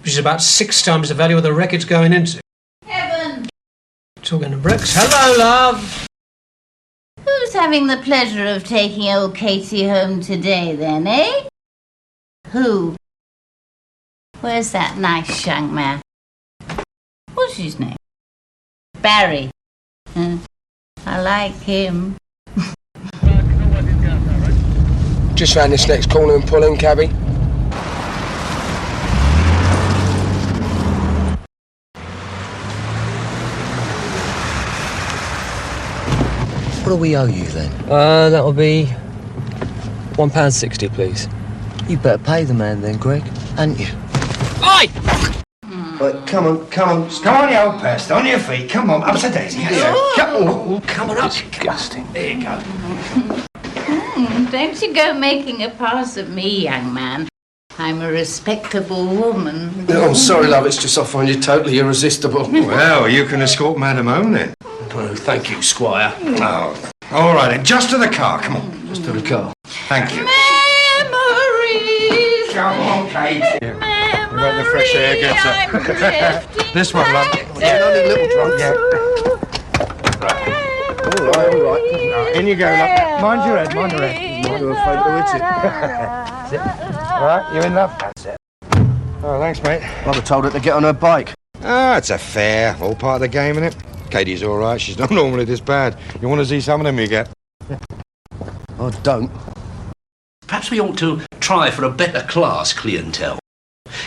P: which is about 6 times the value of the wreck it's going into.
S: Heaven!
P: Talking to bricks. Hello, love!
S: Who's having the pleasure of taking old Katie home today, then, eh? Who? Where's that nice young man? What's his name? Barry. I like him.
K: Just round this next corner and pull in, cabby.
Q: What do we owe you then?
R: That'll be £1.60, please.
Q: You better pay the man then, Greg, hadn't you?
R: Oi!
K: Right, come on. Come on, you old pest. On your feet. Come on, up to Daisy.
P: Come on up.
C: Disgusting.
P: There you go.
S: Don't you go making a pass at me, young man. I'm a respectable woman.
K: Oh, I'm sorry, love. It's just I find you totally irresistible.
T: Well, you can escort Madam home then.
C: Oh, thank you, Squire.
T: Oh, all right then. Just to the car. Come on.
K: Just to the car.
T: Thank you.
S: Memories.
T: Come on, Kate. Yeah. Let the fresh air get up. This one, love.
K: Yeah, only a little drunk.
T: Yeah.
K: All right.
T: In you go, love. Mind your head, mind your head.
K: Mind your afraid to hit it.
T: That's it. All right, you in, love? That's it. Oh, thanks, mate.
K: I'd have told her to get on her bike.
T: Ah, it's a fair. All part of the game, innit? Katie's all right. She's not normally this bad. You want to see some of them you get?
K: I don't.
C: Perhaps we ought to try for a better class clientele.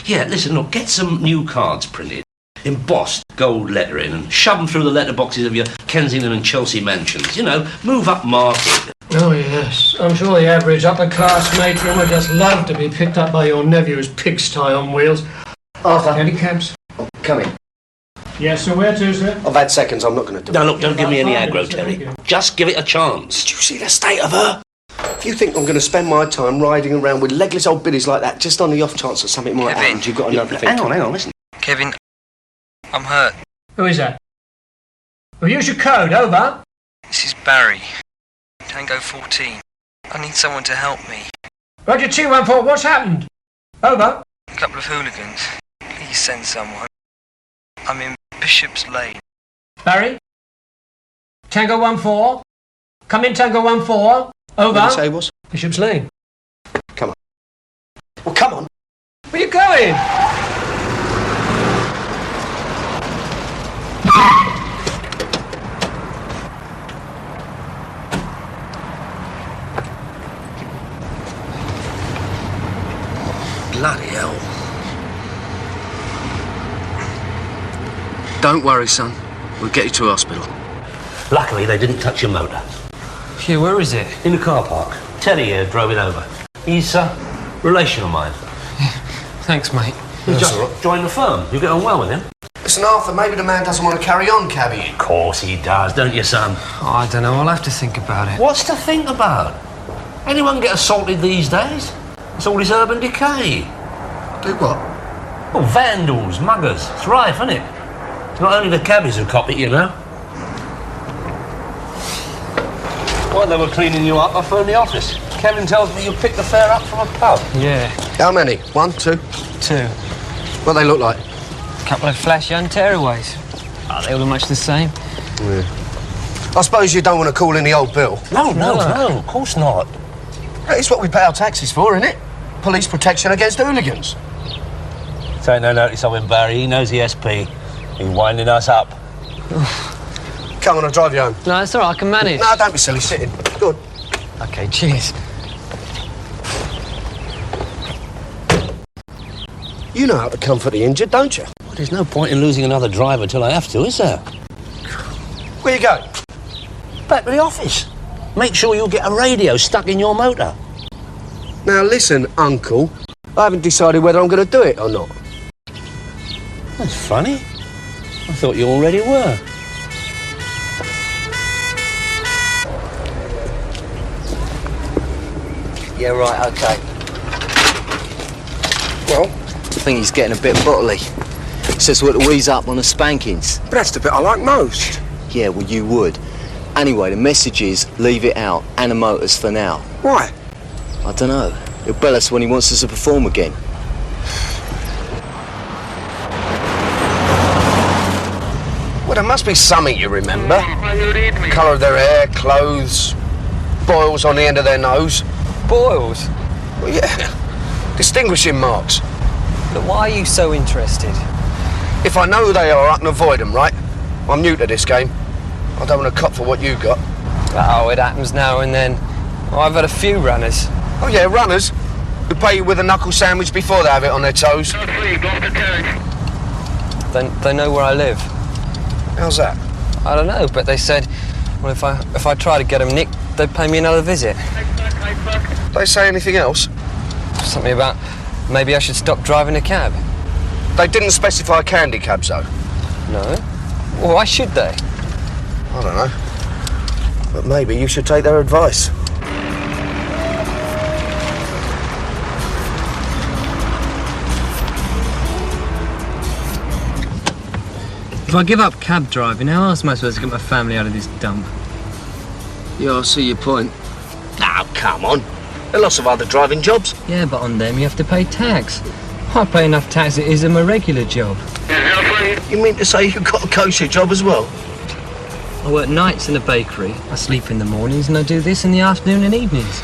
C: Yeah, listen, look, get some new cards printed, embossed gold lettering, and shove them through the letterboxes of your Kensington and Chelsea mansions. You know, move up market.
P: Oh, yes. I'm sure the average upper-class matron would just love to be picked up by your nephew's pigsty on wheels.
K: Arthur.
P: Any cabs?
K: Oh, come in.
P: Yes, sir. Where to, sir?
K: I've had seconds. I'm not going to do it.
C: No, look, don't give me any aggro, Terry. Just give it a chance.
K: Did you see the state of her? If you think I'm going to spend my time riding around with legless old biddies like that, just on the off chance that something might happen, you've got another thing.
C: Hang on, listen.
R: Kevin, I'm hurt.
P: Who is that? Well, use your code. Over.
R: This is Barry. Tango 14. I need someone to help me.
P: Roger 214. What's happened? Over.
R: A couple of hooligans. Please send someone. I'm in Bishop's Lane.
P: Barry? Tango 14. Come in, Tango 14. Over.
K: What did you say was?
P: Bishop's Lane.
K: Come on. Well, come on.
P: Where you going?
B: Bloody hell. Don't worry, son. We'll get you to hospital.
C: Luckily, they didn't touch your motor.
R: Yeah, where is it?
C: In the car park. Teddy here drove it over. He's a relation of mine.
R: Thanks, mate.
C: He just joined the firm. You get on well with him?
K: Listen, Arthur, maybe the man doesn't want to carry on cabbying.
C: Of course he does, don't you, son?
R: Oh, I don't know. I'll have to think about it.
C: What's to think about? Anyone get assaulted these days? It's all this urban decay.
K: Do what?
C: Oh, vandals, muggers. It's rife, isn't it? It's not only the cabbies who cop it, you know. While they were cleaning you up, I phoned the office. Kevin tells me you picked the fare up from a pub.
R: Yeah.
K: How many? 1, 2?
R: 2.
K: What they look like?
R: Couple of flash young tearaways. Oh, they all look much the same.
K: Yeah. I suppose you don't want to call in the old bill?
C: No, of course not.
K: It's what we pay our taxes for, isn't it? Police protection against hooligans.
C: Take no notice of him, Barry. He knows the SP. He's winding us up.
K: Come on, I'll drive you home.
R: No, it's all right. I can manage.
K: No, don't be silly. Sitting. Good.
R: OK, cheers.
K: You know how to comfort the injured, don't you?
C: Well, there's no point in losing another driver till I have to, is there?
K: Where you going?
C: Back to the office. Make sure you get a radio stuck in your motor.
K: Now, listen, Uncle. I haven't decided whether I'm going to do it or not.
C: That's funny. I thought you already were.
K: Yeah, right, OK. Well?
B: I think he's getting a bit bottly. Says we're to wheeze up on the spankings.
K: But that's the bit I like most.
B: Yeah, well, you would. Anyway, the message is leave it out, and the motors for now.
K: Why?
B: I don't know. He'll bell us when he wants us to perform again.
K: Well, there must be something you remember. Colour of their hair, clothes, boils on the end of their nose.
R: Boils?
K: Well, yeah. Distinguishing marks.
R: But why are you so interested?
K: If I know who they are, I can avoid them, right? I'm new to this game. I don't want to cop for what you got.
R: Oh, it happens now and then. Oh, I've had a few runners.
K: Oh, yeah, runners? Who pay you with a knuckle sandwich before they have it on their toes.
R: They know where I live.
K: How's that?
R: I don't know, but they said, well, if I try to get them nicked, they'd pay me another visit.
K: They say anything else?
R: Something about maybe I should stop driving a cab.
K: They didn't specify candy cabs, though?
R: No. Well, why should they?
K: I don't know. But maybe you should take their advice.
R: If I give up cab driving, how else am I supposed to get my family out of this dump?
K: Yeah, I see your point. Now, come on. There are lots of other driving jobs.
R: Yeah, but on them you have to pay tax. I pay enough tax as it is in my regular job.
K: You mean to say you've got a kosher job as well?
R: I work nights in a bakery, I sleep in the mornings, and I do this in the afternoon and evenings.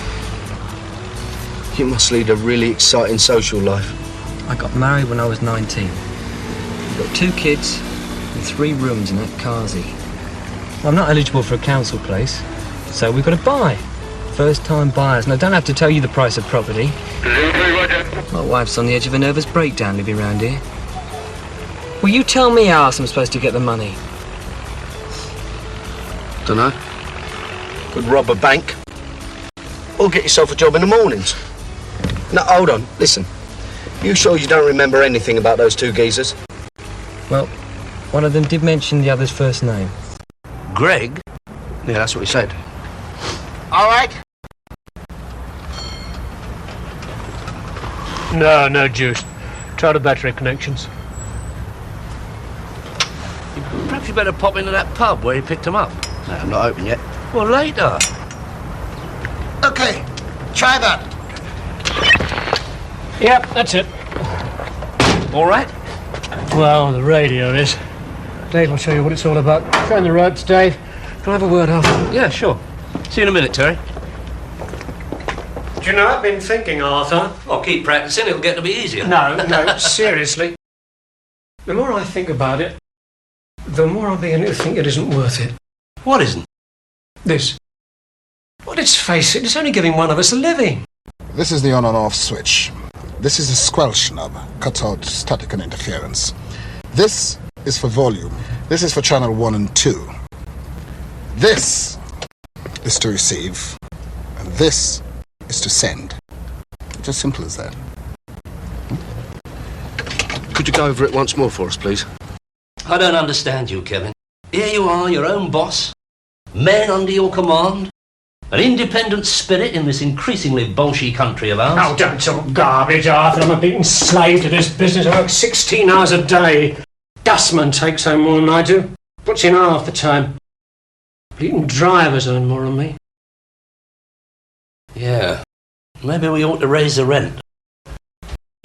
K: You must lead a really exciting social life.
R: I got married when I was 19. I've got 2 kids and 3 rooms in that Kazi. I'm not eligible for a council place, so we've got to buy. First-time buyers, and I don't have to tell you the price of property. My wife's on the edge of a nervous breakdown living around here. Will you tell me how else I'm supposed to get the money?
K: Dunno. Could rob a bank. Or get yourself a job in the mornings. No, hold on, listen. You sure you don't remember anything about those 2 geezers?
R: Well, one of them did mention the other's first name.
C: Greg?
K: Yeah, that's what he said.
A: All right.
P: No juice. Try the battery connections.
C: Perhaps you better pop into that pub where you picked him up.
K: No, I'm not open yet.
C: Well, later.
A: Okay, try that.
P: Yep, that's it.
C: All right?
P: Well, the radio is. Dave will show you what it's all about. Show him the ropes, Dave. Can I have a word after?
C: Yeah, sure. See you in a minute, Terry.
P: Do you know, I've been thinking, Arthur.
C: Well, keep practicing, it'll get to be easier.
P: No, seriously. The more I think about it, the more I'm beginning to think it isn't worth it.
C: What isn't?
P: This. Well, let's face it, it's only giving one of us a living.
U: This is the on and off switch. This is the squelch knob. Cuts out static and interference. This is for volume. This is for channel 1 and 2. This is to receive. And this is to send. It's as simple as that.
K: Could you go over it once more for us, please?
C: I don't understand you, Kevin. Here you are, your own boss, men under your command, an independent spirit in this increasingly bolshy country of ours.
P: Oh, don't talk garbage, Arthur. I'm a beaten slave to this business. I work 16 hours a day. Dustman takes home more than I do. Puts in half the time. Beaten drivers earn more than me.
C: Yeah, maybe we ought to raise the rent.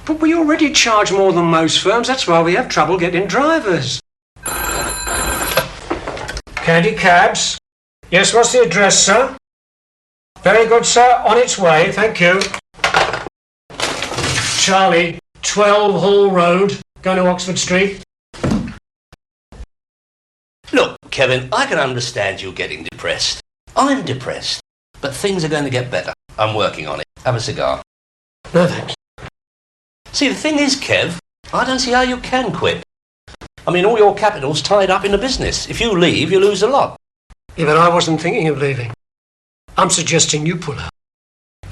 P: But we already charge more than most firms. That's why we have trouble getting drivers. Candy cabs. Yes, what's the address, sir? Very good, sir. On its way, thank you. Charlie, 12 Hall Road, going to Oxford Street.
C: Look, Kevin, I can understand you getting depressed. I'm depressed. But things are going to get better. I'm working on it. Have a cigar.
P: No, thank you.
C: See, the thing is, Kev, I don't see how you can quit. I mean, all your capital's tied up in the business. If you leave, you lose a lot.
P: Yeah, but I wasn't thinking of leaving. I'm suggesting you pull out.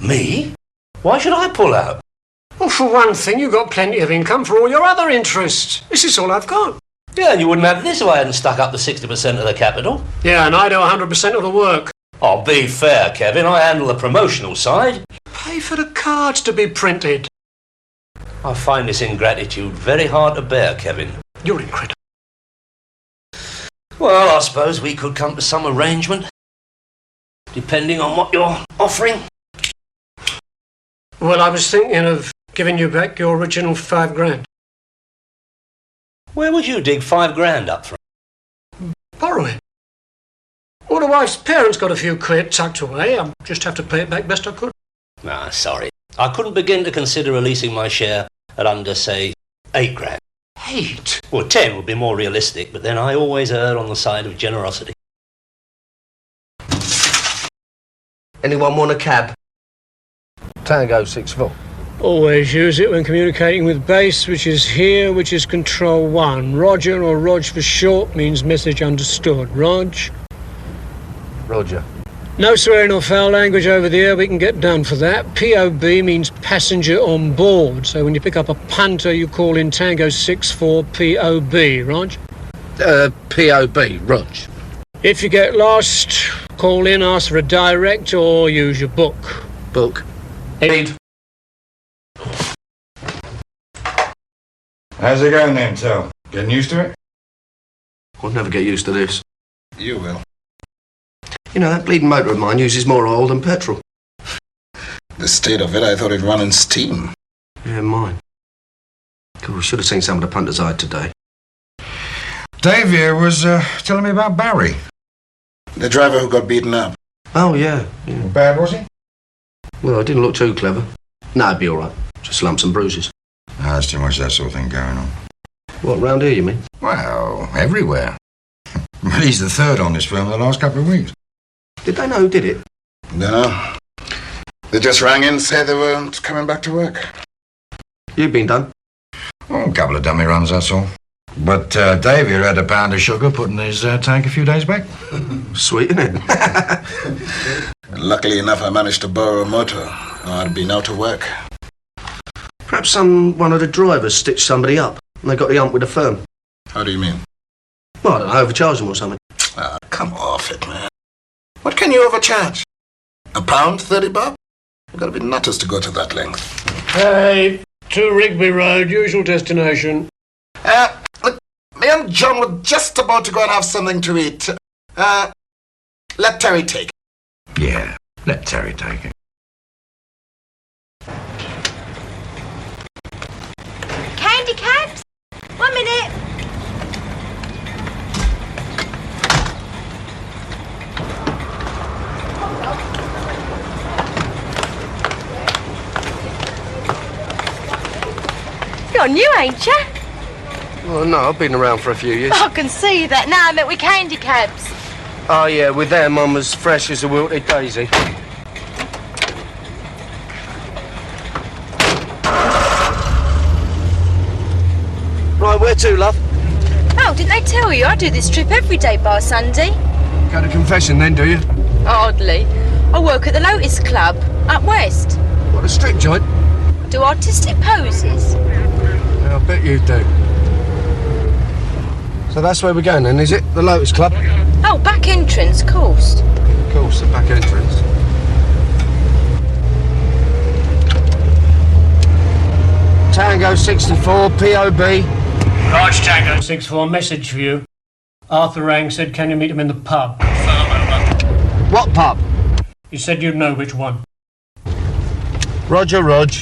C: Me? Why should I pull out?
P: Well, for one thing, you've got plenty of income for all your other interests. This is all I've got.
C: Yeah, and you wouldn't have this if I hadn't stuck up the 60% of the capital.
P: Yeah, and I do 100% of the work.
C: Oh, be fair, Kevin. I handle the promotional side.
P: Pay for the cards to be printed.
C: I find this ingratitude very hard to bear, Kevin.
P: You're incredible.
C: Well, I suppose we could come to some arrangement, depending on what you're offering.
P: Well, I was thinking of giving you back your original $5,000.
C: Where would you dig $5,000 up from?
P: Borrow it. Well, the wife's parents got a few quid tucked away. I just have to pay it back best I could.
C: Ah, sorry. I couldn't begin to consider releasing my share at under, say, $8,000.
P: 8?
C: Well, 10 would be more realistic, but then I always err on the side of generosity.
K: Anyone want a cab? Tango 6-4.
P: Always use it when communicating with base, which is here, which is Control 1. Roger, or Rog for short, means message understood. Rog?
K: Roger.
P: No swearing or foul language over the air, we can get done for that. POB means passenger on board, so when you pick up a punter, you call in Tango 6-4 POB, Rog?
K: POB, Rog.
P: If you get lost, call in, ask for a direct, or use your book.
K: Book.
P: Aid.
T: How's it going then, Tel? Getting used to it?
K: I'll never get used to this.
T: You will.
K: You know, that bleeding motor of mine uses more oil than petrol.
T: The state of it, I thought it'd run on steam.
K: Yeah, mine. God, we should have seen some of the punters I had today.
T: Dave here was telling me about Barry. The driver who got beaten up.
K: Oh, yeah.
T: Bad, was he?
K: Well, I didn't look too clever. No, it'd be all right. Just lumps and bruises.
T: No, there's too much of that sort of thing going on.
K: What, round here, you mean?
T: Well, everywhere. But he's the third on this film in the last couple of weeks.
K: Did they know who did it?
T: No. They just rang in and said they weren't coming back to work.
K: You've been done?
T: Oh, a couple of dummy runs, that's all. But Dave here had a pound of sugar put in his tank a few days back.
K: Sweet, isn't it?
T: Luckily enough, I managed to borrow a motor. I'd been out of work.
K: Perhaps one of the drivers stitched somebody up and they got the hump with the firm.
T: How do you mean?
K: Well, I don't know, overcharged them or something.
T: Ah, come off it, man. What can you overcharge? £1, 30 bob? You've got to be nutters to go to that length.
P: Hey, to Rigby Road, usual destination.
T: Look, me and John were just about to go and have something to eat. Let Terry take it. Yeah, let Terry take it.
F: Candy cabs? 1 minute.
J: on you, ain't you?
K: Well, no, I've been around for a few years.
J: I can see that now. I met with candy cabs.
K: Oh, yeah, with them, I'm as fresh as a wilted daisy. Right, where to, love?
J: Oh, didn't they tell you? I do this trip every day by Sunday.
K: Go to confession then, do you?
J: Hardly. I work at the Lotus Club, up west.
K: What, a strip joint?
J: I do artistic poses.
K: Yeah, I bet you do. So that's where we're going then, is it? The Lotus Club?
J: Oh, back entrance, of course.
K: Of course, the back entrance. Tango 64, POB.
P: Large Tango 64, message for you. Arthur rang, said, can you meet him in the pub?
K: What pub?
P: He said you'd know which one.
K: Roger, Rog.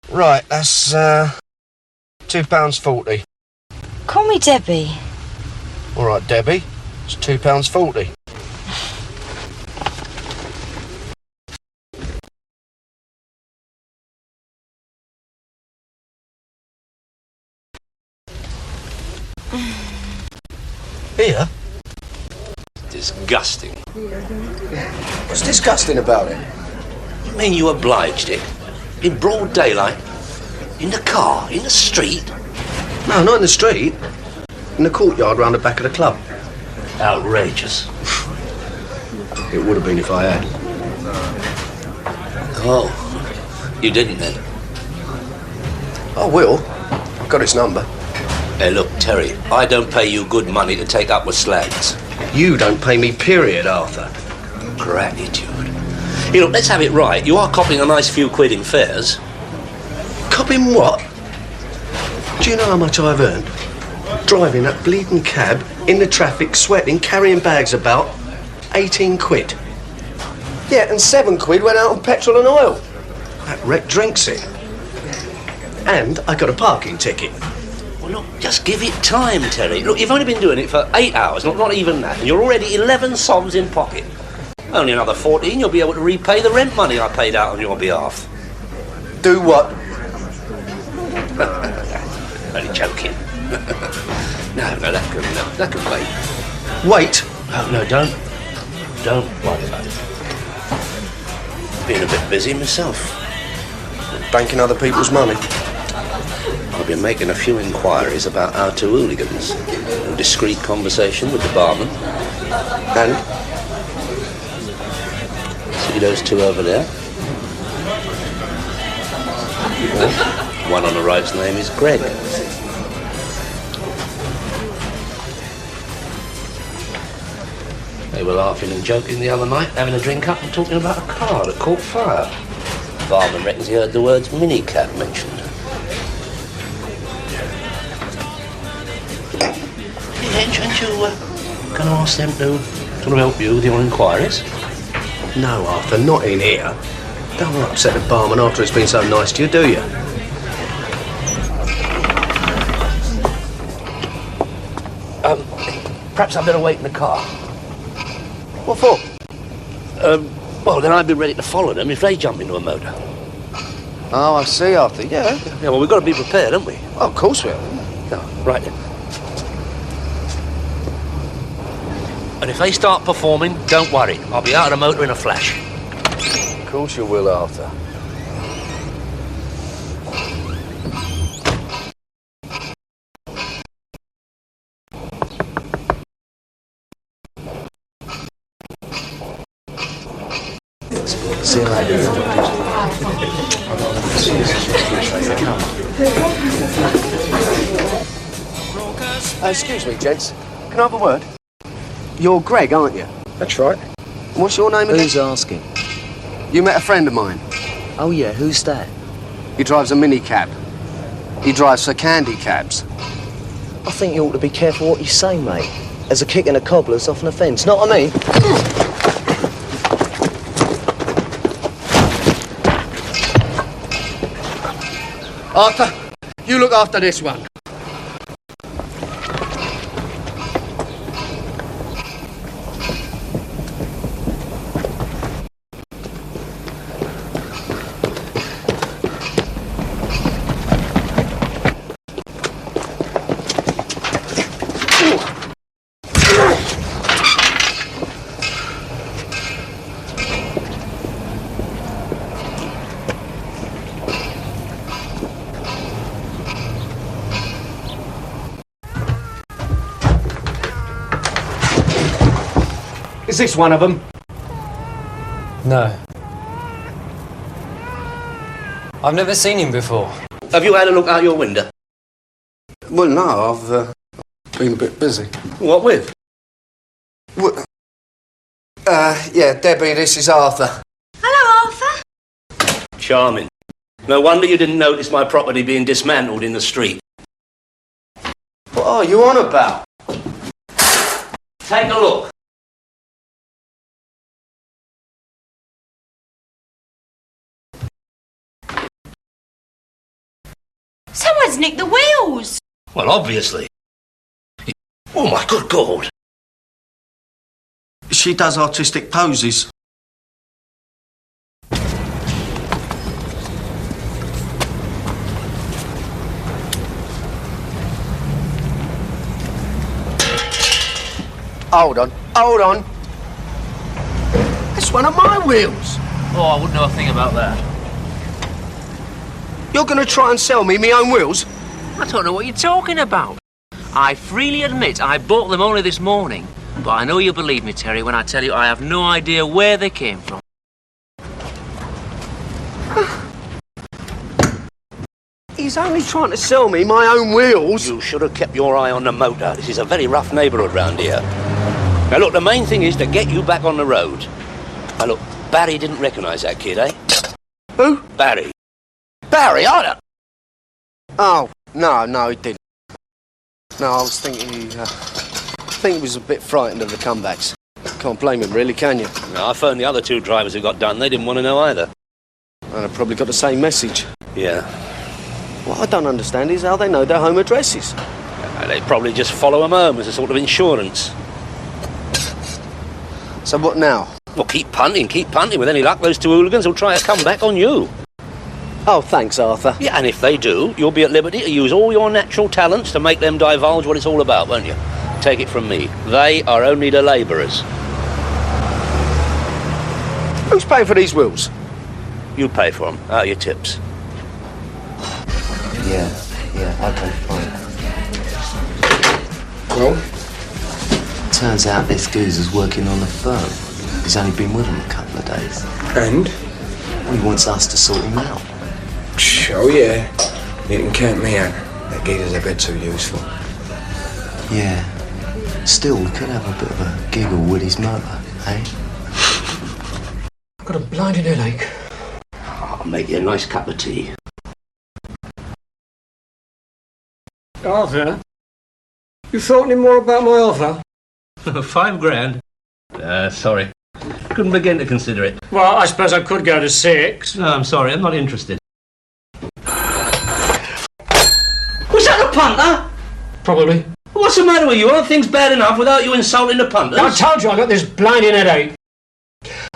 K: Right, that's £2.40.
J: Call me Debbie.
K: All right, Debbie. It's £2.40. Here?
C: Disgusting.
K: What's disgusting about it?
C: You mean you obliged it? In broad daylight? In the car? In the street?
K: No, not in the street. In the courtyard round the back of the club.
C: Outrageous.
K: It would have been if I had.
C: Oh, you didn't then?
K: I will. I've got his number.
C: Hey, look, Terry, I don't pay you good money to take up with slags.
K: You don't pay me, period, Arthur.
C: Gratitude. Hey, look, let's have it right. You are copping a nice few quid in fares.
K: Copping what? Do you know how much I've earned? Driving that bleeding cab, in the traffic, sweating, carrying bags about. 18 quid. Yeah, and 7 quid went out on petrol and oil. That wreck drinks it. And I got a parking ticket.
C: Well, look, just give it time, Terry. Look, you've only been doing it for 8 hours, not even that, and you're already 11 sobs in pocket. Only another 14, you'll be able to repay the rent money I paid out on your behalf.
K: Do what?
C: Only joking. No, that can wait.
K: Wait?
C: Oh, no, don't worry about it. Been a bit busy myself.
K: Banking other people's money.
C: I've been making a few inquiries about our two hooligans. A discreet conversation with the barman.
K: And?
C: See those two over there? Well, one on the right's name is Greg. They were laughing and joking the other night, having a drink up and talking about a car that caught fire. The barman reckons he heard the words minicab mentioned. Aren't you going to ask them to help you with your inquiries?
K: No, Arthur, not in here. Don't want to upset the barman after it's been so nice to you, do you?
C: Perhaps I'd better wait in the car.
K: What for?
C: Well, then I'd be ready to follow them if they jump into a motor.
K: Oh, I see, Arthur, yeah.
C: Yeah, well, we've got to be prepared, haven't we?
K: Oh, of course we are.
C: No, right then. And if they start performing, don't worry. I'll be out of the motor in a flash.
K: Of course you will, Arthur.
C: See you later.
K: Excuse me, gents. Can I have a word? You're Greg, aren't you?
R: That's right.
K: What's your name again?
R: Who's asking?
K: You met a friend of mine.
R: Oh, yeah, who's that?
K: He drives a minicab. He drives for candy cabs.
R: I think you ought to be careful what you say, mate.
K: as a kick in a cobbler's off an offence. Know what I mean? Arthur, you look after this one.
P: Is this one of them?
R: No. I've never seen him before.
C: Have you had a look out your window?
B: Well, no, I've been a bit busy.
C: What with?
B: Well, yeah, Debbie, this is Arthur.
S: Hello, Arthur.
C: Charming. No wonder you didn't notice my property being dismantled in the street.
B: What are you on about?
C: Take a look.
J: Someone's nicked the wheels.
C: Well, obviously. Oh, my good God.
B: She does artistic poses. Hold on. That's one of my wheels.
Q: Oh, I wouldn't know a thing about that.
K: You're going to try and sell me my own wheels?
Q: I don't know what you're talking about. I freely admit I bought them only this morning, but I know you'll believe me, Terry, when I tell you I have no idea where they came from.
K: He's only trying to sell me my own wheels.
C: You should have kept your eye on the motor. This is a very rough neighbourhood round here. Now, look, the main thing is to get you back on the road. Now, look, Barry didn't recognise that kid, eh?
K: Who?
C: Barry.
K: Barry, I don't... Oh, no, he didn't. No, I was thinking I think he was a bit frightened of the comebacks. Can't blame him, really, can you?
C: No, I phoned the other two drivers who got done. They didn't want to know either.
K: And I probably got the same message.
C: Yeah.
K: What I don't understand is how they know their home addresses.
C: They probably just follow them home as a sort of insurance.
K: So what now?
C: Well, keep punting. With any luck, those two hooligans will try a comeback on you.
K: Oh, thanks, Arthur.
C: Yeah, and if they do, you'll be at liberty to use all your natural talents to make them divulge what it's all about, won't you? Take it from me. They are only the labourers.
K: Who's paying for these wheels?
C: You pay for them, out of your tips.
K: Yeah, okay, fine.
B: Well?
K: Turns out this geezer's working on the firm. He's only been with them a couple of days.
B: And?
K: He wants us to sort him out.
B: Oh, yeah. You can count me out. That geezer's a bit too useful.
K: Yeah. Still, we could have a bit of a giggle with his motor, eh?
P: I've got a blinding headache.
C: I'll make you a nice cup of tea.
P: Arthur, you thought any more about my offer?
C: £5 grand? Sorry. Couldn't begin to consider it.
P: Well, I suppose I could go to 6.
C: No, I'm sorry, I'm not interested. Was that a punter?
P: Probably.
C: What's the matter with you? Aren't things bad enough without you insulting the punters?
P: I told you I got this blinding headache.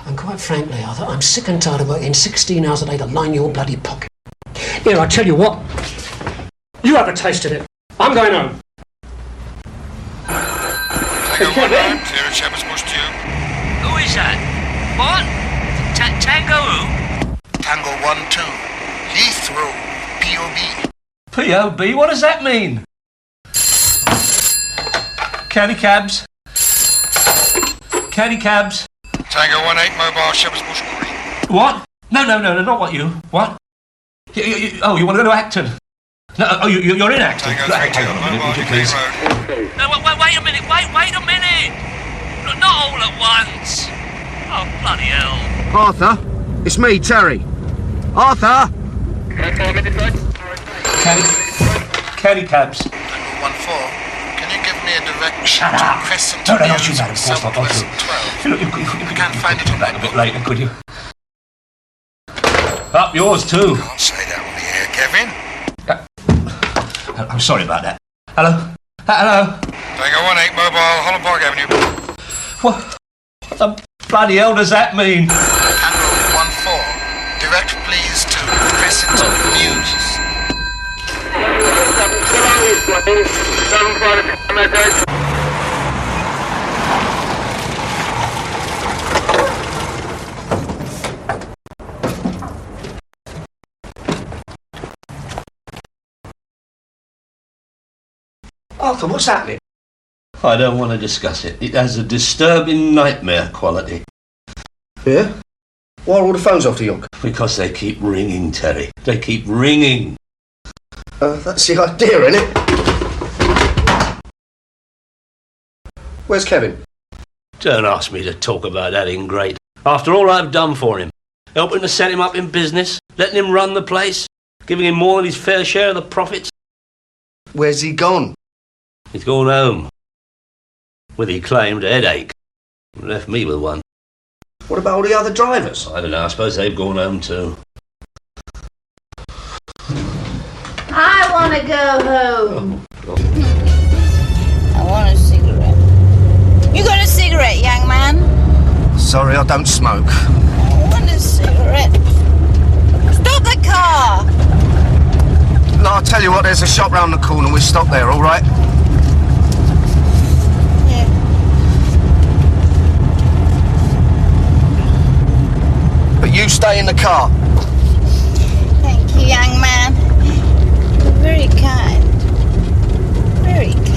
P: And quite frankly, Arthur, I'm sick and tired of working 16 hours a day to line your bloody pocket. Here, I tell you what. You have a taste of it. I'm going home.
H: Tango 1 clear at Shepherd's Bush Tube.
Q: Who is that? What? Tango who?
H: Tango 1-2. Heathrow. POB.
C: POB? What does that mean? Caddy cabs.
H: Tango 1-8 mobile Shepherd's Bush Quarry.
C: What? No, not what you. What? You want to go to Acton? No, you're in Acton.
H: Tango 3-2 mobile Decay Road.
Q: No, wait a minute. Wait a minute. Not all at once. Oh, bloody hell.
K: Arthur, it's me, Terry. Arthur!
C: Caddy cabs.
H: Tango 1-4. Can you give me a
T: direction
N: Shut
T: to
N: up.
T: Crescent
N: Don't let us
T: Mews,
N: use that in force, I'll
T: Southwest
N: do.
T: 12.
N: Look, you
T: Can't find it on
N: that a bit later, could you? Up yours too.
T: Can't say that on the air, Kevin.
N: I'm sorry about that. Hello? Hello?
T: Tango 18 Mobile, Holland Park Avenue.
N: What the bloody hell does that mean?
T: Tango 14. Direct, please, to Crescent Mews.
C: Arthur, what's happening? I don't want to discuss it. It has a disturbing nightmare quality.
K: Yeah? Why are all the phones off the York?
C: Because they keep ringing, Terry. They keep ringing.
K: That's the idea, innit? Where's Kevin?
C: Don't ask me to talk about that ingrate. After all I've done for him, helping to set him up in business, letting him run the place, giving him more than his fair share of the profits.
K: Where's he gone?
C: He's gone home. With he claimed a headache. Left me with one.
K: What about all the other drivers?
C: I don't know, I suppose they've gone home too.
S: I want to go home. I want a cigarette. You got a cigarette, young man?
K: Sorry, I don't smoke.
S: I want a cigarette. Stop the car!
K: No, I'll tell you what, there's a shop round the corner. We'll stop there, all right?
S: Yeah.
K: But you stay in the car.
S: Thank you, young man. You're very kind. Very kind.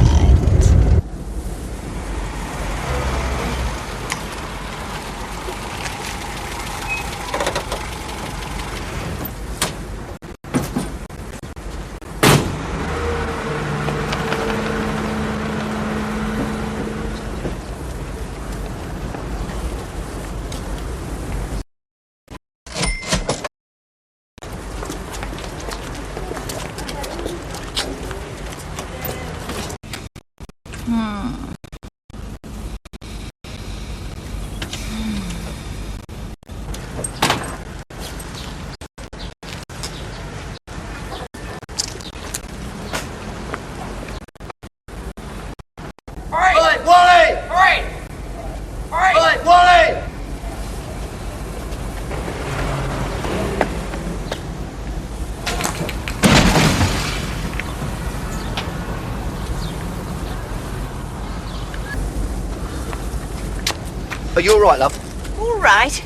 K: Are you all right, love?
S: All right.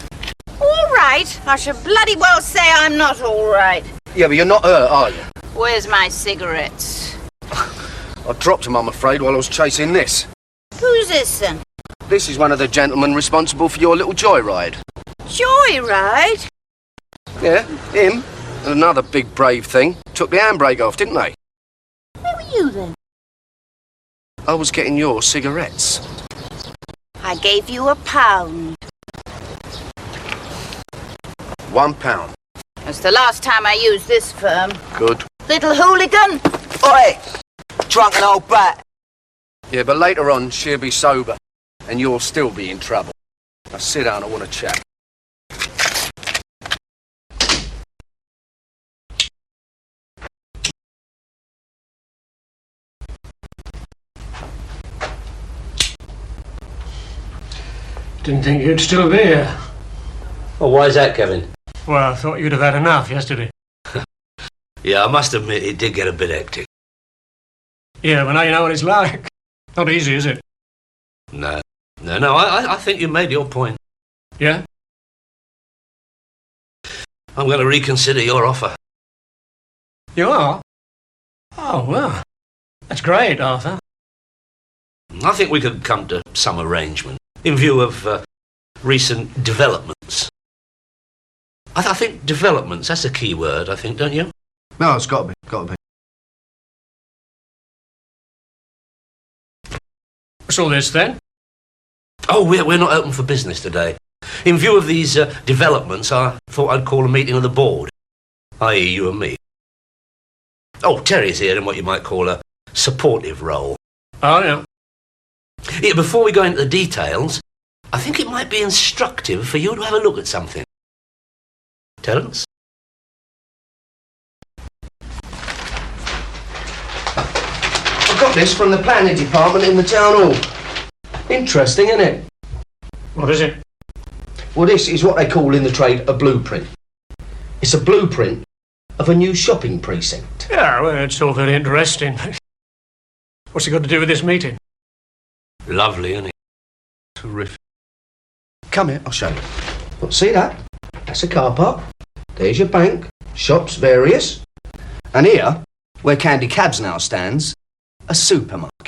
S: All right. I should bloody well say I'm not all right.
K: Yeah, but you're not hurt, are you?
S: Where's my cigarettes?
K: I dropped them, I'm afraid, while I was chasing this.
S: Who's this then?
K: This is one of the gentlemen responsible for your little joyride.
S: Joyride?
K: Yeah, him. And another big brave thing. Took the handbrake off, didn't they?
S: Where were you then?
K: I was getting your cigarettes.
S: I gave you £1.
K: £1.
S: That's the last time I used this firm.
K: Good.
S: Little hooligan!
K: Oi! Drunken old bat! Yeah, but later on, she'll be sober. And you'll still be in trouble. Now sit down, I want to chat.
P: Didn't think you'd still be here.
C: Oh, why is that, Kevin?
P: Well, I thought you'd have had enough yesterday.
C: Yeah, I must admit, it did get a bit hectic.
P: Yeah, but now you know what it's like. Not easy, is it?
C: No, I think you made your point.
P: Yeah?
C: I'm going to reconsider your offer.
P: You are? Oh, well. That's great, Arthur.
C: I think we could come to some arrangement in view of recent developments. I think developments, that's a key word, I think, don't you?
K: No, it's got to be.
P: What's all this, then?
C: Oh, we're not open for business today. In view of these developments, I thought I'd call a meeting of the board, i.e. you and me. Oh, Terry's here in what you might call a supportive role.
P: Oh, yeah.
C: Yeah, before we go into the details, I think it might be instructive for you to have a look at something. Terence?
K: I got this from the planning department in the town hall. Interesting, isn't it?
P: What is it?
K: Well, this is what they call in the trade a blueprint. It's a blueprint of a new shopping precinct.
P: Yeah, well, it's all very interesting. What's it got to do with this meeting?
C: Lovely, isn't it? Terrific.
K: Come here, I'll show you. Look, see that? That's a car park. There's your bank, shops, various. And here, where Candy Cabs now stands, a supermarket.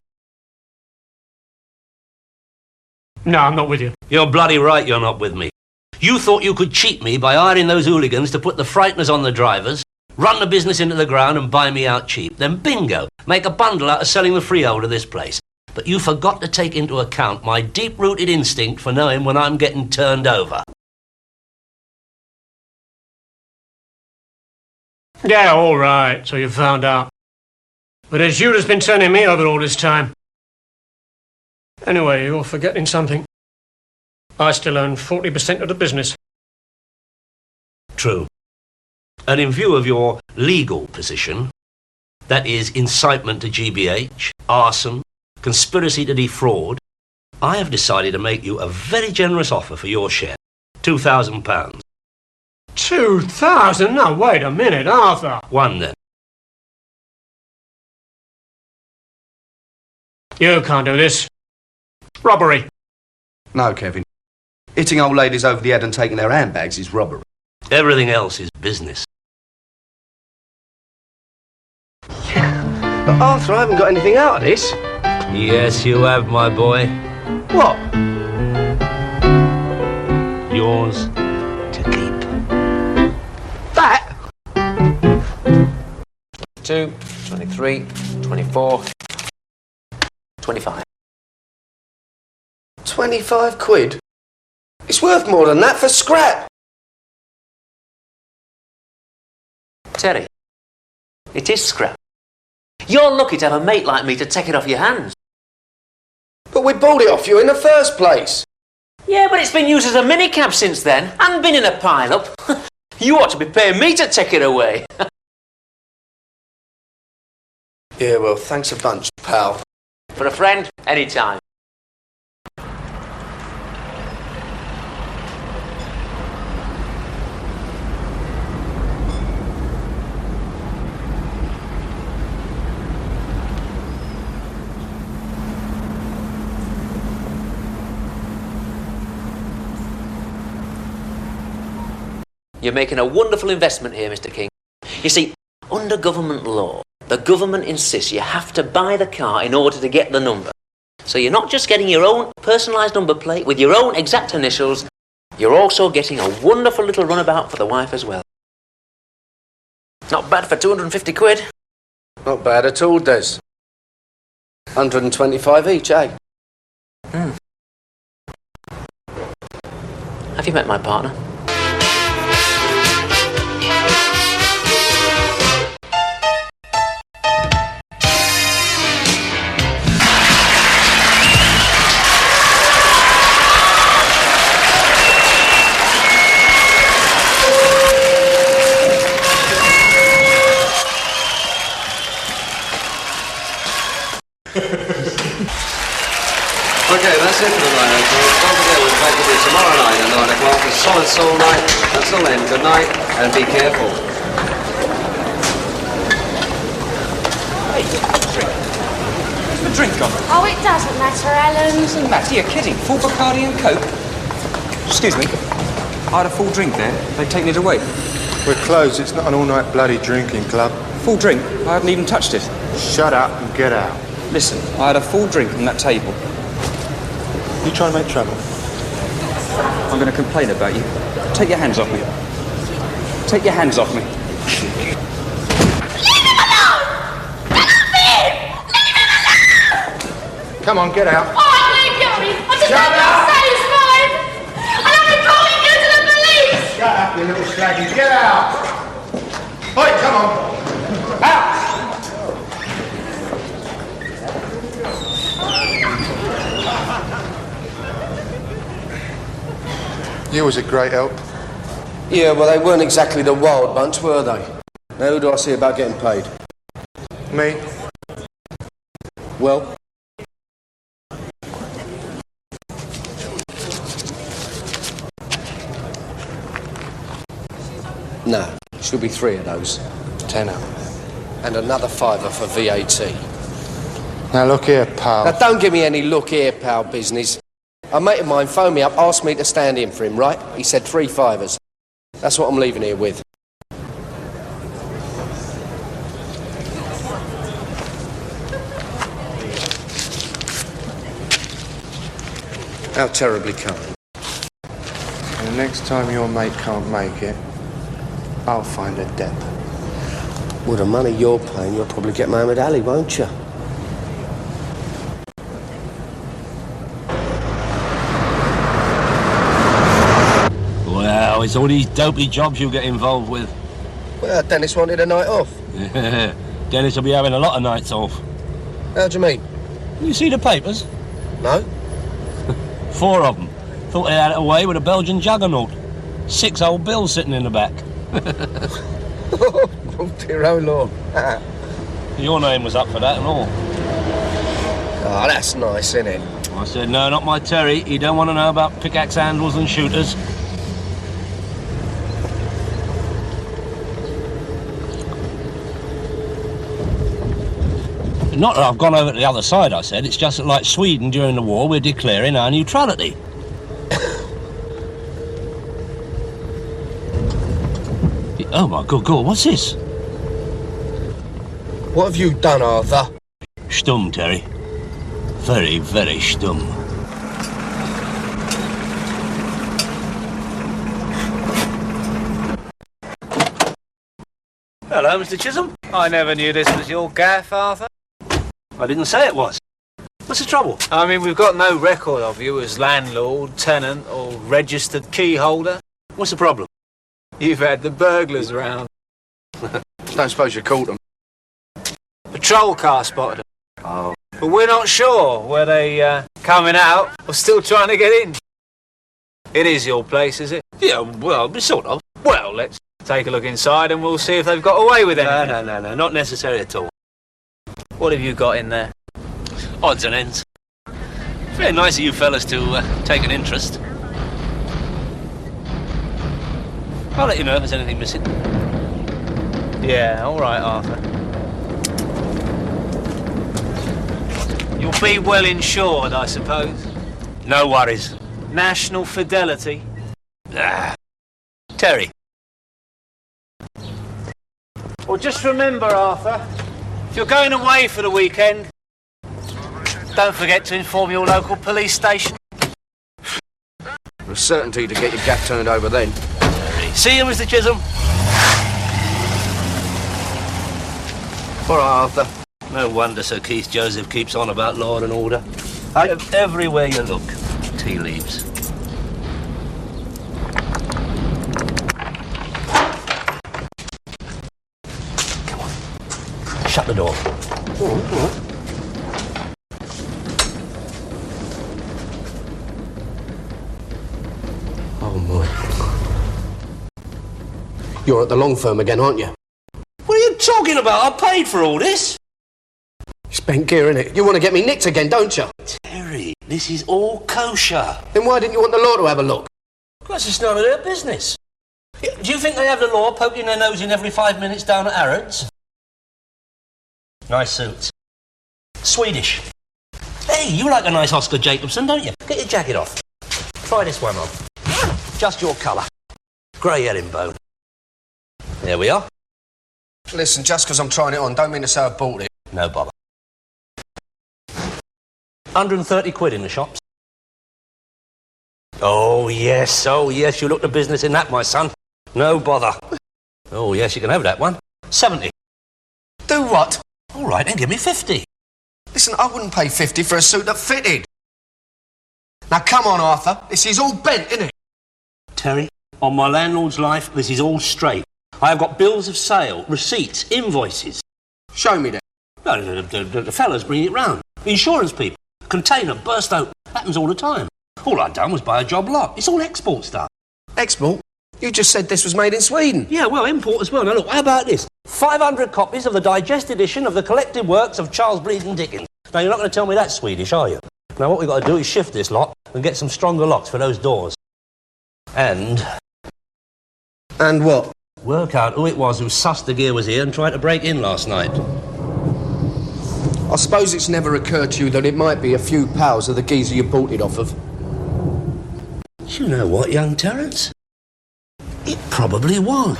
P: No, I'm not with you.
C: You're bloody right you're not with me. You thought you could cheat me by hiring those hooligans to put the frighteners on the drivers, run the business into the ground and buy me out cheap. Then bingo, make a bundle out of selling the freehold of this place. But you forgot to take into account my deep-rooted instinct for knowing when I'm getting turned over.
P: Yeah, all right, so you found out. But as you'd has been turning me over all this time. Anyway, you're forgetting something. I still own 40% of the business.
C: True. And in view of your legal position, that is incitement to GBH, arson, conspiracy to defraud, I have decided to make you a very generous offer for your share. £2,000.
P: 2,000? Now, wait a minute, Arthur.
C: One then.
P: You can't do this. Robbery.
K: No, Kevin. Hitting old ladies over the head and taking their handbags is robbery.
C: Everything else is business.
K: But Arthur, I haven't got anything out of this.
C: Yes, you have, my boy.
K: What?
C: Yours to keep.
K: That?
Q: 2, 23, 24, 25.
K: 25 quid? It's worth more than that for scrap.
Q: Terry, it is scrap. You're lucky to have a mate like me to take it off your hands.
K: But we bought it off you in the first place.
Q: Yeah, but it's been used as a minicab since then, and been in a pile-up. You ought to be paying me to take it away.
K: Yeah, well, thanks a bunch, pal.
Q: For a friend, any time. You're making a wonderful investment here, Mr. King. You see, under government law, the government insists you have to buy the car in order to get the number. So you're not just getting your own personalised number plate with your own exact initials, you're also getting a wonderful little runabout for the wife as well. Not bad for 250 quid.
K: Not bad at all, Des. 125 each, eh?
Q: Have you met my partner?
M: Okay, that's it for the night, folks. Don't forget, we're back with you tomorrow night at 9 o'clock. A solid soul night. Until then, good night and be careful.
E: Hey, drink. Where's the drink gone?
J: Oh, it doesn't matter, Alan.
E: Doesn't matter, you're kidding. Full Bacardi and Coke? Excuse me. I had a full drink there. They've taken it away.
V: We're closed. It's not an all-night bloody drinking club.
E: Full drink? I haven't even touched it.
V: Shut up and get out.
E: Listen, I had a full drink on that table.
V: You trying to make trouble?
E: I'm going to complain about you. Take your hands off me. Take your hands off me.
J: Leave him alone! Leave him alone!
V: Come on, get out.
J: Oh, I won't kill me. I just want to save mine. And I'm reporting you to the police.
V: Shut up, you little slaggy. Get out. Oi, come on. Out.
U: You was a great help.
K: Yeah, well, they weren't exactly the wild bunch, were they? Now, who do I see about getting paid?
U: Me?
K: Well? No, should be 3 of those. Tenner. And another £5 for VAT.
U: Now, look here, pal.
K: Now, don't give me any look here, pal business. A mate of mine phoned me up, asked me to stand in for him, right? He said 3 fivers. That's what I'm leaving here with. How terribly kind.
U: And the next time your mate can't make it, I'll find a dep.
K: With the money you're paying, you'll probably get Mohammed Ali, won't you?
C: Wow, it's all these dopey jobs you get involved with.
K: Well, Dennis wanted a night off.
C: Yeah, Dennis will be having a lot of nights off.
K: How do you mean?
C: You see the papers?
K: No.
C: 4 of them. Thought they had it away with a Belgian juggernaut. 6 old bills sitting in the back.
K: Oh, dear, oh, Lord.
C: Your name was up for that and all.
K: Oh, that's nice, isn't it?
C: I said, no, not my Terry. He don't want to know about pickaxe handles and shooters. Not that I've gone over to the other side, I said. It's just that, like Sweden during the war, we're declaring our neutrality. Oh, my good God, what's this?
K: What have you done, Arthur?
C: Stumm, Terry. Very, very stumm. Hello, Mr. Chisholm.
I: I never knew this was your gaff, Arthur.
C: I didn't say it was. What's the trouble?
I: I mean, we've got no record of you as landlord, tenant, or registered key holder.
C: What's the problem?
I: You've had the burglars round.
K: Don't suppose you caught them?
I: Patrol car spotted them.
K: Oh.
I: But we're not sure were they coming out or still trying to get in. It is your place, is it?
C: Yeah, well, sort of.
I: Well, let's take a look inside and we'll see if they've got away with anything.
C: No, not necessary at all.
I: What have you got in there?
C: Odds and ends. Very nice of you fellas to take an interest. I'll let you know if there's anything missing.
I: Yeah, all right, Arthur. You'll be well insured, I suppose.
C: No worries.
I: National Fidelity.
C: Terry.
I: Well, just remember, Arthur, if you're going away for the weekend, don't forget to inform your local police station.
K: With certainty to get your gaff turned over then.
C: See you, Mr. Chisholm.
K: All right, Arthur.
C: No wonder Sir Keith Joseph keeps on about law and order. Everywhere you look, tea leaves. Come on. Shut the door.
K: Oh, my. You're at the long firm again, aren't you?
C: What are you talking about? I paid for all this.
K: Spent gear, innit? You want to get me nicked again, don't you?
C: Terry, this is all kosher.
K: Then why didn't you want the law to have a look?
C: Because it's none of their business. Do you think they have the law poking their nose in every 5 minutes down at Harrods? Nice suits. Swedish. Hey, you like a nice Oscar Jacobson, don't you? Get your jacket off. Try this one on. Just your colour. Grey herringbone. There we are.
K: Listen, just because I'm trying it on, don't mean to say I bought it.
C: No bother. 130 quid in the shops. Oh, yes, you look the business in that, my son. No bother. Oh, yes, you can have that one. 70.
K: Do what?
C: All right, then give me 50.
K: Listen, I wouldn't pay 50 for a suit that fitted. Now, come on, Arthur. This is all bent, isn't it?
C: Terry, on my landlord's life, this is all straight. I have got bills of sale, receipts, invoices.
K: Show me that.
C: No, the fellas bring it round. The insurance people. Container burst open. Happens all the time. All I'd done was buy a job lot. It's all export stuff.
K: Export? You just said this was made in Sweden.
C: Yeah, well, import as well. Now, look, how about this? 500 copies of the digest edition of the collected works of Charles Bleeding Dickens. Now, you're not going to tell me that's Swedish, are you? Now, what we've got to do is shift this lot and get some stronger locks for those doors. And...
K: And what?
C: Work out who it was who sussed the gear was here and tried to break in last night.
K: I suppose it's never occurred to you that it might be a few pals of the geezer you bought it off of.
C: You know what, young Terence? It probably was.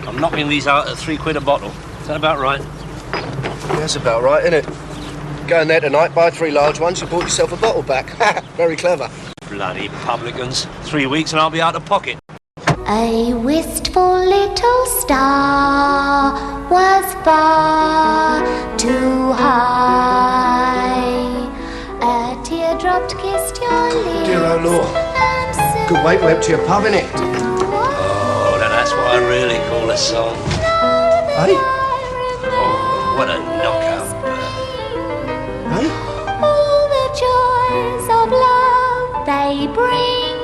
C: I'm knocking these out at £3 a bottle. Is that about right?
K: That's about right, isn't it? Go in there tonight, buy 3 large ones, you bought yourself a bottle back. Very clever.
C: Bloody publicans. 3 weeks and I'll be out of pocket.
J: A wistful little star was far too high. A teardrop kissed your lips.
K: Dear old Lord. Good wait, we're up to your pub, innit?
C: Oh, now that's what I really call a song.
K: Hey?
C: Oh, what a knockout bird.
K: Hey?
J: All the joys of love they bring,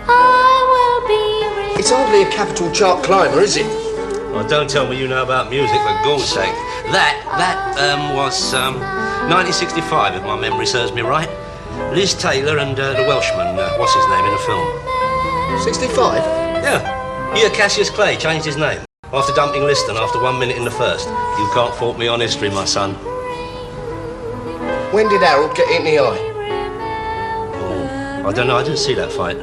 J: I will be rich.
K: It's hardly a capital chart climber, is it?
C: Well, don't tell me you know about music, for God's sake. That was 1965, if my memory serves me right. Liz Taylor and the Welshman, what's his name in the film?
K: 65?
C: Yeah. Here Cassius Clay changed his name after dumping Liston after 1 minute in the first. You can't fault me on history, my son.
K: When did Harold get hit in the eye?
C: I don't know, I didn't see that fight.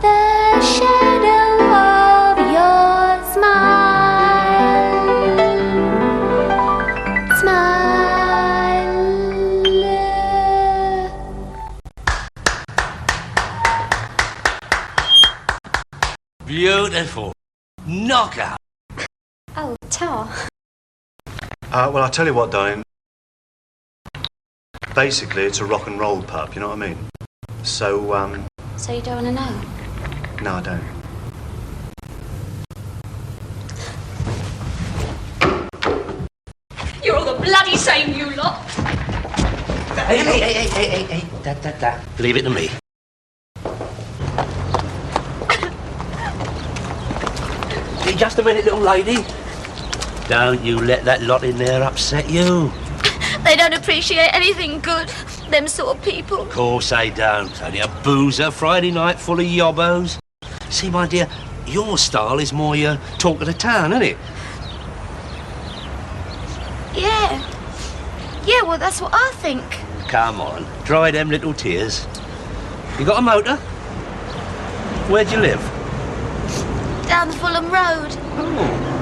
J: The shadow of your smile, smile.
C: Beautiful. Knockout.
F: Oh, tar.
O: Well, I'll tell you what, darling. Basically, it's a rock and roll pub, you know what I mean? So,
F: So you don't want to know?
O: no, I don't.
J: You're all the bloody same, you lot.
C: Hey. Da. Leave it to me. Hey, just a minute, little lady. Don't you let that lot in there upset you.
J: They don't appreciate anything good, them sort of people.
C: Of course they don't. Only a boozer Friday night full of yobbos. See, my dear, your style is more your talk of the town, isn't it?
J: Yeah. Yeah, well, that's what I think.
C: Come on, dry them little tears. You got a motor? Where'd you live?
J: Down the Fulham Road.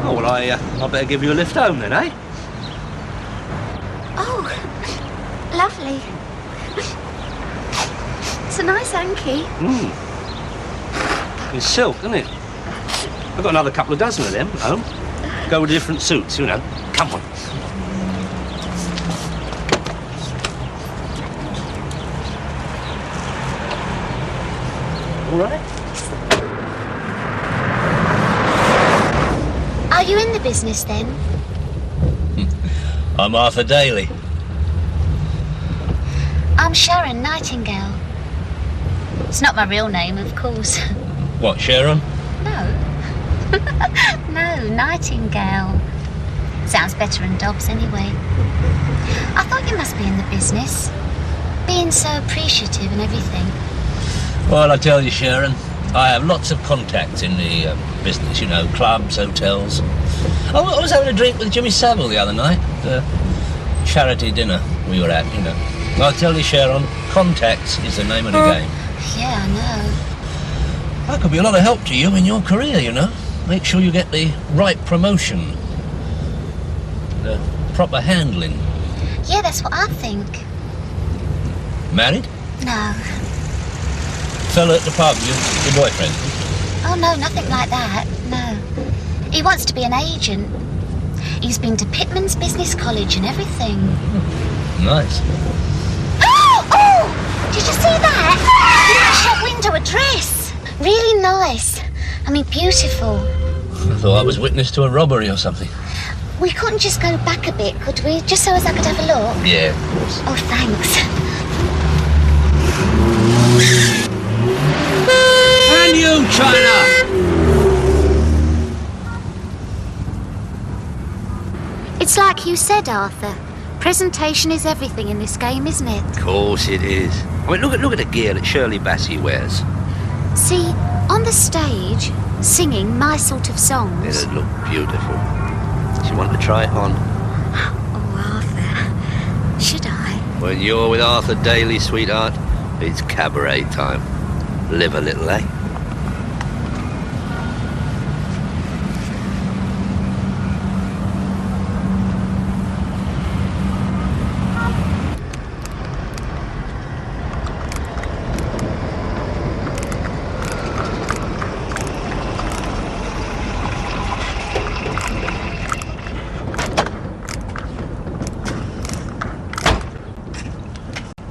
C: Oh well, I better give you a lift home then, eh?
J: Oh, lovely. It's a nice hanky.
C: It's silk, isn't it? I've got another couple of dozen of them at home. Go with different suits, you know. Come on. All right?
J: Are you in the business then?
C: I'm Arthur Daly.
J: I'm Sharon Nightingale. It's not my real name, of course.
C: What, Sharon?
J: No. No, Nightingale. Sounds better than Dobbs anyway. I thought you must be in the business. Being so appreciative and everything.
C: Well, I tell you, Sharon, I have lots of contacts in the business, you know, clubs, hotels. I was having a drink with Jimmy Savile the other night. Charity dinner we were at, you know. I'll tell you, Sharon, contacts is the name of the game.
J: Yeah, I know.
C: That could be a lot of help to you in your career, you know. Make sure you get the right promotion. The proper handling.
J: Yeah, that's what I think.
C: Married?
J: No.
C: Fella at the pub, your boyfriend?
J: Oh, no, nothing like that. No. He wants to be an agent. He's been to Pitman's Business College and everything.
C: Nice.
J: Oh! Did you see that? In that shop window, a dress. Really nice. I mean, beautiful.
C: I thought I was witness to a robbery or something.
J: We couldn't just go back a bit, could we? Just so as I could have a look?
C: Yeah, of course.
J: Oh, thanks.
C: And you, China!
J: It's like you said, Arthur. Presentation is everything in this game, isn't it?
C: Of course it is. I mean, look at the gear that Shirley Bassey wears.
J: See, on the stage, singing my sort of songs.
C: It'd look beautiful. Do you want to try it on?
J: Oh, Arthur, should I?
C: When you're with Arthur Daly, sweetheart, it's cabaret time. Live a little, eh?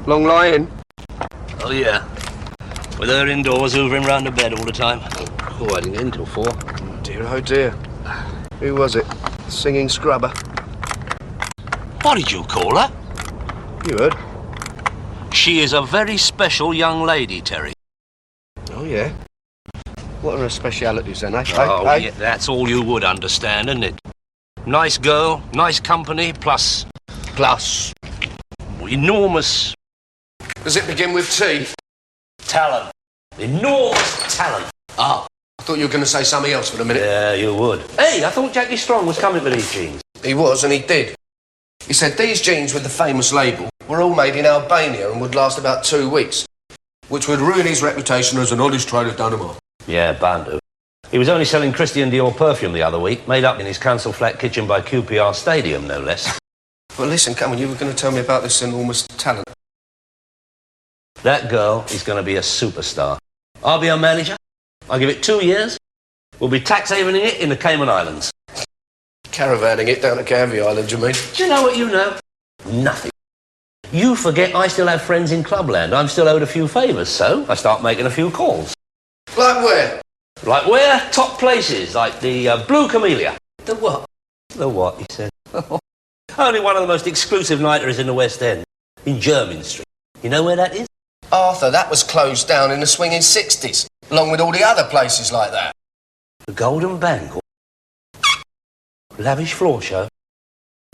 K: Long lying?
C: Oh, yeah. With her indoors, hoovering round the bed all the time. Oh, I didn't get in till 4.
K: Oh dear. Who was it? Singing scrubber?
C: What did you call her?
K: You heard?
C: She is a very special young lady, Terry.
K: Oh, yeah? What are her specialities then, eh?
C: Oh,
K: eh?
C: yeah, that's all you would understand, isn't it? Nice girl, nice company, plus enormous...
K: Does it begin with T?
C: Talent. Enormous talent.
K: Ah, I thought you were going to say something else for a minute.
C: Yeah, you would. Hey, I thought Jackie Strong was coming for these jeans.
K: He was, and he did. He said these jeans with the famous label were all made in Albania and would last about 2 weeks, which would ruin his reputation as an honest trader down the mall.
C: Yeah, bound to. He was only selling Christian Dior perfume the other week, made up in his council flat kitchen by QPR Stadium, no less.
K: Well, listen, come on, you were going to tell me about this enormous talent.
C: That girl is going to be a superstar. I'll be her manager. I'll give it 2 years. We'll be tax havening it in the Cayman Islands.
K: Caravanning it down to Canvey Island, you mean?
C: Do you know what you know? Nothing. You forget I still have friends in Clubland. I'm still owed a few favours, so I start making a few calls.
K: Like where?
C: Like where? Top places, like the Blue Camellia. The what? The what, he said. Only one of the most exclusive nighters in the West End, in Jermyn Street. You know where that is?
K: Arthur, that was closed down in the swinging 60s, along with all the other places like that.
C: The Golden Bangle. Lavish floor show.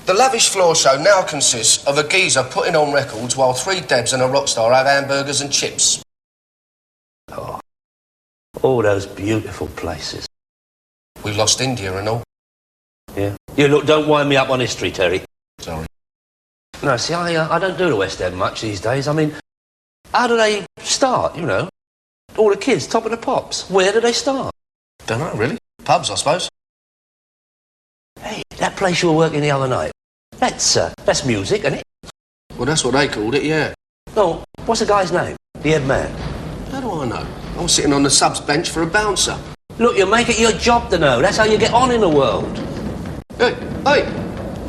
K: The lavish floor show now consists of a geezer putting on records while 3 Debs and a rock star have hamburgers and chips.
C: Oh, all those beautiful places.
K: We lost India and all.
C: Yeah. You look, don't wind me up on history, Terry.
K: Sorry.
C: No, see, I don't do the West End much these days. I mean, how do they start, you know? All the kids, top of the pops. Where do they start?
K: Don't know, really. Pubs, I suppose.
C: Hey, that place you were working the other night, that's music, isn't it?
K: Well, that's what they called it, yeah.
C: No, what's the guy's name? The head man.
K: How do I know? I was sitting on the subs bench for a bouncer.
C: Look, you make it your job to know. That's how you get on in the world.
K: Hey,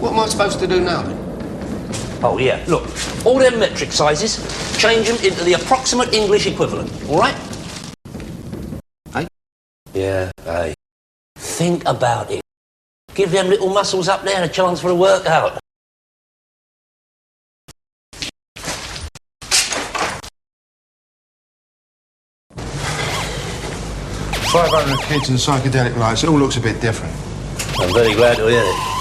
K: what am I supposed to do now, then?
C: Oh, yeah, look, all them metric sizes, change them into the approximate English equivalent, all right?
K: Hey?
C: Yeah, hey. Think about it. Give them little muscles up there a chance for a workout.
V: 500 kids and psychedelic lights. It all looks a bit different.
C: I'm very glad to hear it.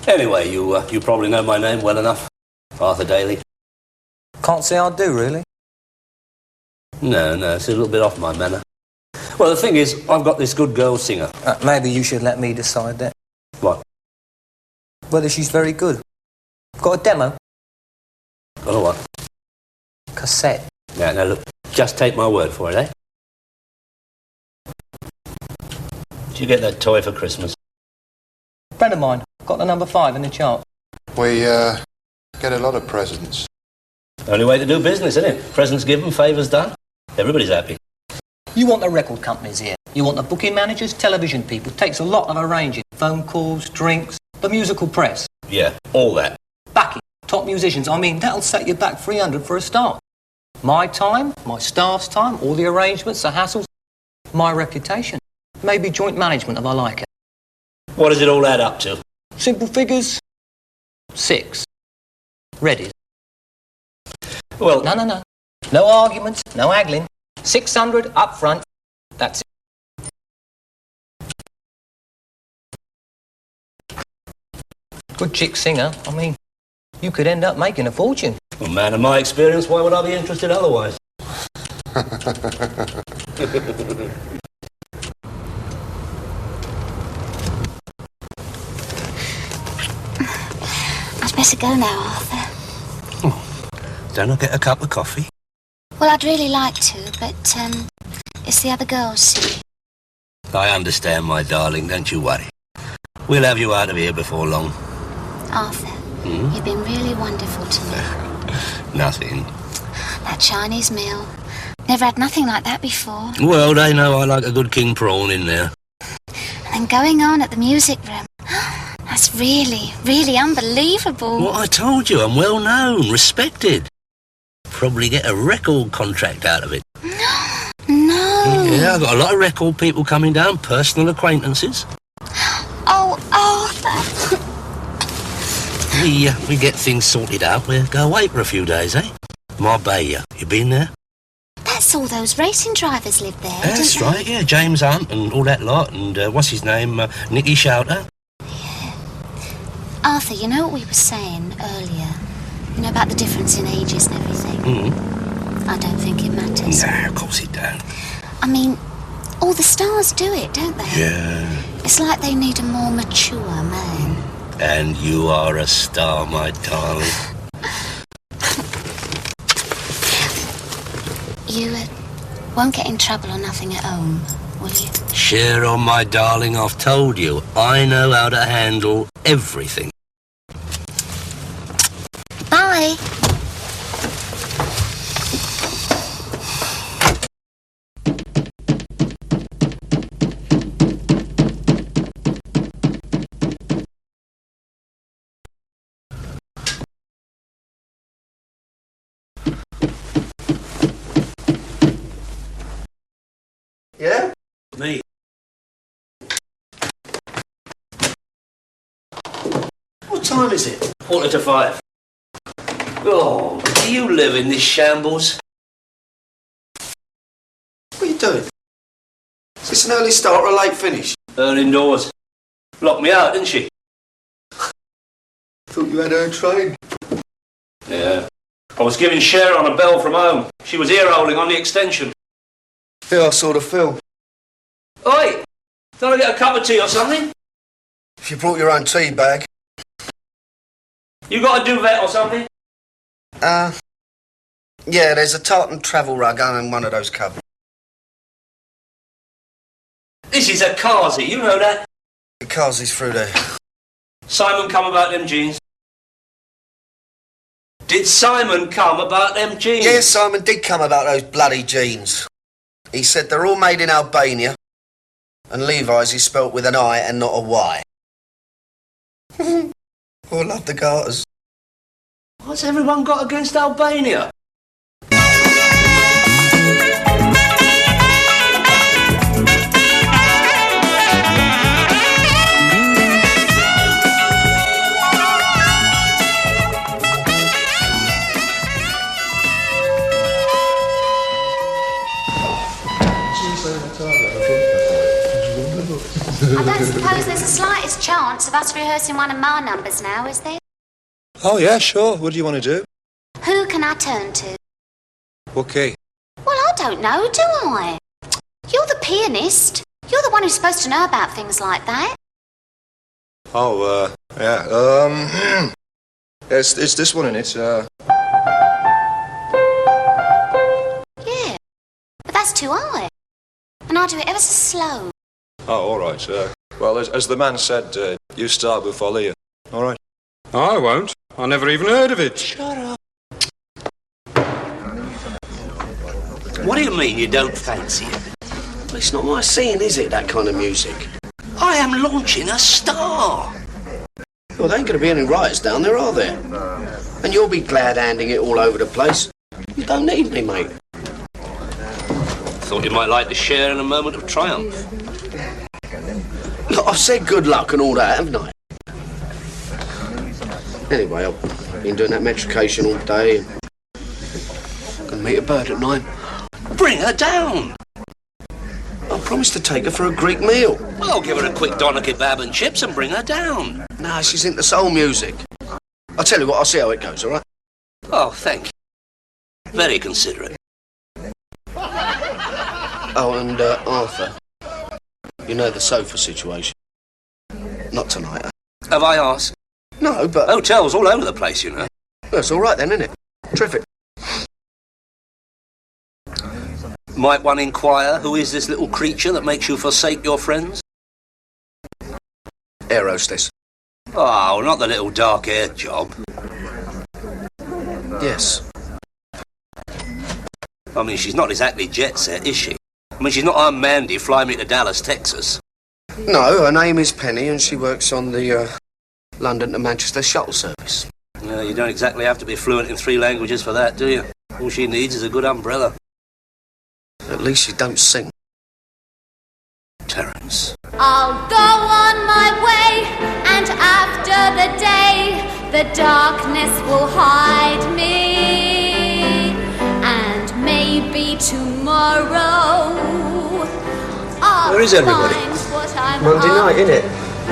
C: Anyway, you probably know my name well enough. Arthur Daly.
R: Can't say I do, really.
C: No, it's a little bit off my manner. Well, the thing is, I've got this good girl singer.
R: Maybe you should let me decide that.
C: What?
R: Whether she's very good. Got a demo?
C: Got a what?
R: Cassette.
C: Now, look, just take my word for it, eh? Did you get that toy for Christmas?
R: Friend of mine. Got the number 5 in the chart.
V: We, get a lot of presents.
C: Only way to do business, isn't it? Presents given, favours done. Everybody's happy.
R: You want the record companies here. You want the booking managers, television people. Takes a lot of arranging. Phone calls, drinks, the musical press.
C: Yeah, all that.
R: Backing, top musicians. I mean, that'll set you back 300 for a start. My time, my staff's time, all the arrangements, the hassles, my reputation. Maybe joint management if I like it.
C: What does it all add up to?
R: Simple figures. 6. Ready.
C: Well...
R: No. No arguments, no haggling. 600 up front. That's it. Good chick singer. I mean, you could end up making a fortune.
C: Well, man, in my experience, why would I be interested otherwise?
J: I'd better go now, Arthur.
C: Don't I get a cup of coffee?
J: Well, I'd really like to, but, it's the other girls, see.
C: I understand, my darling, don't you worry. We'll have you out of here before long.
J: Arthur, you've been really wonderful to me.
C: Nothing.
J: That Chinese meal. Never had nothing like that before.
C: Well, they know I like a good king prawn in there.
J: And going on at the music room. That's really, really unbelievable.
C: What I told you, I'm well known, respected. Probably get a record contract out of it.
J: No.
C: Yeah, I've got a lot of record people coming down, personal acquaintances.
J: Oh, Arthur.
C: We get things sorted out. We'll go away for a few days, eh? Marbella. You been there?
J: That's all those racing drivers live there,
C: That's
J: don't they?
C: right, yeah. James Hunt and all that lot. And what's his name? Nicky Shouter.
J: Arthur, you know what we were saying earlier? You know, about the difference in ages and everything? I don't think it matters.
C: Nah, of course it don't.
J: I mean, all the stars do it, don't they?
C: Yeah.
J: It's like they need a more mature man.
C: And you are a star, my darling.
J: You won't get in trouble or nothing at home, will you?
C: Share on, my darling, I've told you. I know how to handle everything.
J: Bye.
K: Yeah?
C: Me.
K: What time is it?
C: 4:45. Oh, do you live in this shambles?
K: What are you doing? Is this an early start or a late finish?
C: Early indoors. Locked me out, didn't she?
K: Thought you had her trained.
C: Yeah. I was giving Sharon a bell from home. She was ear holding on the extension.
K: Yeah, I saw the film.
C: Oi! Don't I get a cup of tea or something?
K: If you brought your own tea bag.
C: You got a duvet or something?
K: Yeah, there's a tartan travel rug in one of those cupboards.
C: This is a Kazi, you know that?
K: The Kazi's through there.
C: Simon come about them jeans? Did Simon come about them jeans?
K: Yeah, Simon did come about those bloody jeans. He said they're all made in Albania, and Levi's is spelt with an I and not a Y. Oh, I love the garters.
C: What's everyone got against Albania?
J: I don't suppose there's the slightest chance of us rehearsing one of my numbers now, is there?
G: Oh, yeah, sure. What do you want to do?
J: Who can I turn to?
G: Okay.
J: Well, I don't know, do I? You're the pianist. You're the one who's supposed to know about things like that.
G: Oh, yeah. It's this one, and it's,
J: Yeah. But that's too high. And I do it ever so slow.
G: Oh, all right. Well, as the man said, you start before Leah. All right. I won't. I never even heard of it.
C: Shut up. What do you mean you don't fancy it?
K: Well, it's not my scene, is it, that kind of music?
C: I am launching a star.
K: Well, there ain't going to be any riots down there, are there? And you'll be glad handing it all over the place. You don't need me, mate.
C: Thought you might like to share in a moment of triumph.
K: Look, I've said good luck and all that, haven't I? Anyway, I've been doing that metrication all day. Gonna meet a bird at 9.
C: Bring her down!
K: I promised to take her for a Greek meal.
C: Well, I'll give her a quick doner kebab and chips and bring her down.
K: Nah, she's into soul music. I'll tell you what, I'll see how it goes, all right?
C: Oh, thank you. Very considerate.
K: Oh, and Arthur, you know the sofa situation. Not tonight, huh?
C: Have I asked?
K: No, but...
C: Hotels all over the place, you know.
K: That's all right then, isn't it? Terrific.
C: Might one inquire who is this little creature that makes you forsake your friends?
K: Air hostess.
C: Oh, not the little dark-haired job.
K: Yes.
C: I mean, she's not exactly jet set, is she? I mean, she's not Aunt Mandy flying me to Dallas, Texas.
K: No, her name is Penny and she works on the London to Manchester shuttle service.
C: No, you don't exactly have to be fluent in 3 languages for that, do you? All she needs is a good umbrella.
K: At least she don't sing.
C: Terence.
D: I'll go on my way, and after the day, the darkness will hide me. And maybe tomorrow, I'll
R: Where is everybody?
D: find what I'm
R: Monday night,
D: after.
R: innit?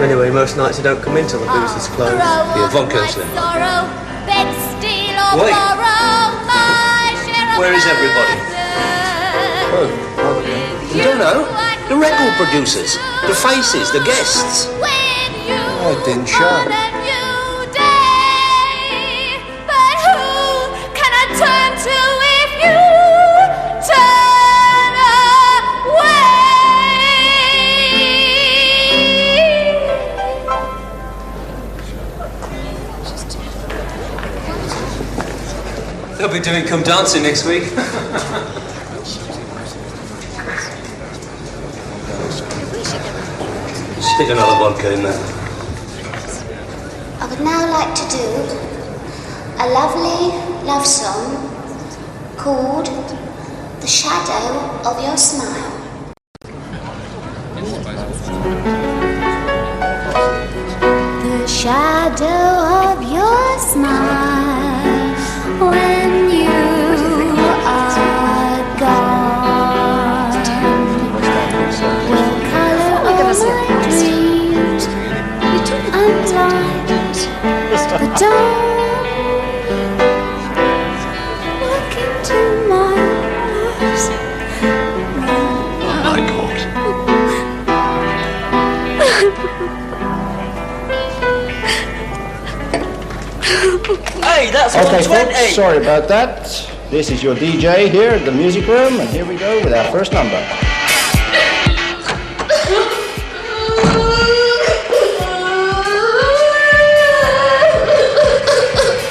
R: Anyway, most nights I don't come in till the booze is closed.
C: Yeah, vodka's then.
D: Sorrow, beg, steal, or
C: Wait.
D: borrow my share of
C: Where is everybody? You don't know? The record producers, the faces, the guests.
R: I didn't show.
D: But who can I turn to if you turn away?
R: They'll be doing Come Dancing next week.
C: Stick another vodka in there.
J: I would now like to do a lovely love song called The Shadow of Your Smile. The shadow of your smile when you are gone will color all my dreams and light the dawn. Look into my eyes.
C: Oh my God.
R: Hey, that's
O: Okay,
R: 120.
O: folks, sorry about that. This is your DJ here at the music room, and here we go with our first number.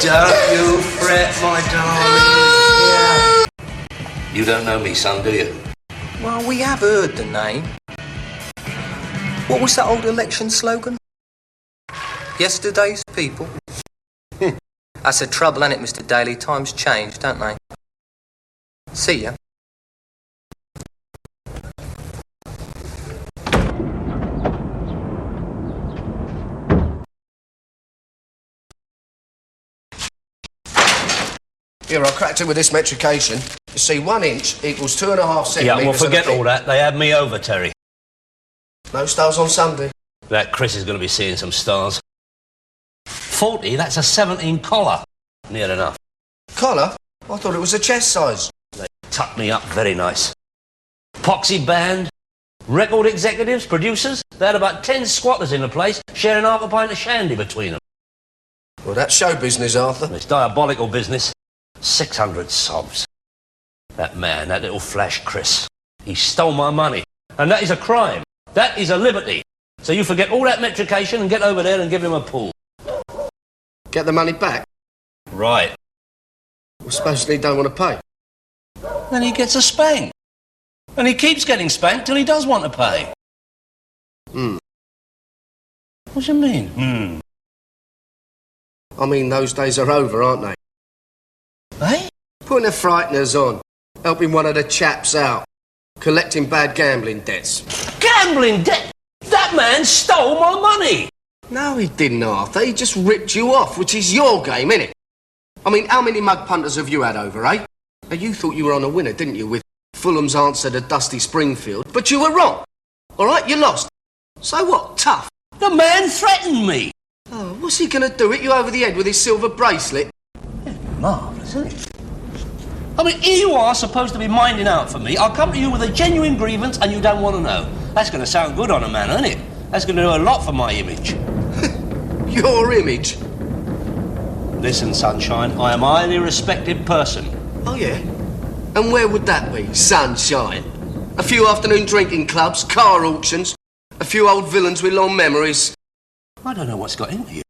C: Don't you fret, my darling. Yeah. You don't know me, son, do you?
R: Well, we have heard the name. What was that old election slogan? Yesterday's people. That's the trouble, ain't it, Mr. Daly? Times change, don't they? See ya.
K: Here, I cracked it with this metrication. You see, 1 inch equals 2.5 centimetres.
C: Yeah, well, forget
K: and a
C: all that. They had me over, Terry.
K: No stars on Sunday.
C: That Chris is going to be seeing some stars. 40, that's a 17 collar. Near enough.
K: Collar? I thought it was a chest size.
C: They tucked me up very nice. Poxy band, record executives, producers. They had about 10 squatters in the place, sharing half a pint of shandy between them.
K: Well, that's show business, Arthur.
C: It's diabolical business. 600 sobs. That man, that little flash Chris, he stole my money. And that is a crime. That is a liberty. So you forget all that metrication and get over there and give him a pull.
K: Get the money back?
C: Right.
K: Well, supposedly he don't want to pay.
C: Then he gets a spank. And he keeps getting spanked till he does want to pay. What do you mean,
K: I mean, those days are over, aren't they?
C: Eh?
K: putting the frighteners on, helping one of the chaps out, collecting bad gambling debts.
C: Gambling debt? That man stole my money!
K: No, he didn't, Arthur. He just ripped you off, which is your game, innit? I mean, how many mug punters have you had over, eh? Now, you thought you were on a winner, didn't you, with Fulham's answer to Dusty Springfield? But you were wrong. All right, you lost. So what? Tough.
C: The man threatened me.
K: Oh, what's he going to do? Hit you over the head with his silver bracelet?
C: Marvellous, isn't it? I mean, here you are supposed to be minding out for me. I'll come to you with a genuine grievance and you don't want to know. That's going to sound good on a man, isn't it? That's going to do a lot for my image.
K: Your image?
C: Listen, Sunshine, I am a highly respected person.
K: Oh, yeah? And where would that be, Sunshine? A few afternoon drinking clubs, car auctions, a few old villains with long memories.
C: I don't know what's got into you.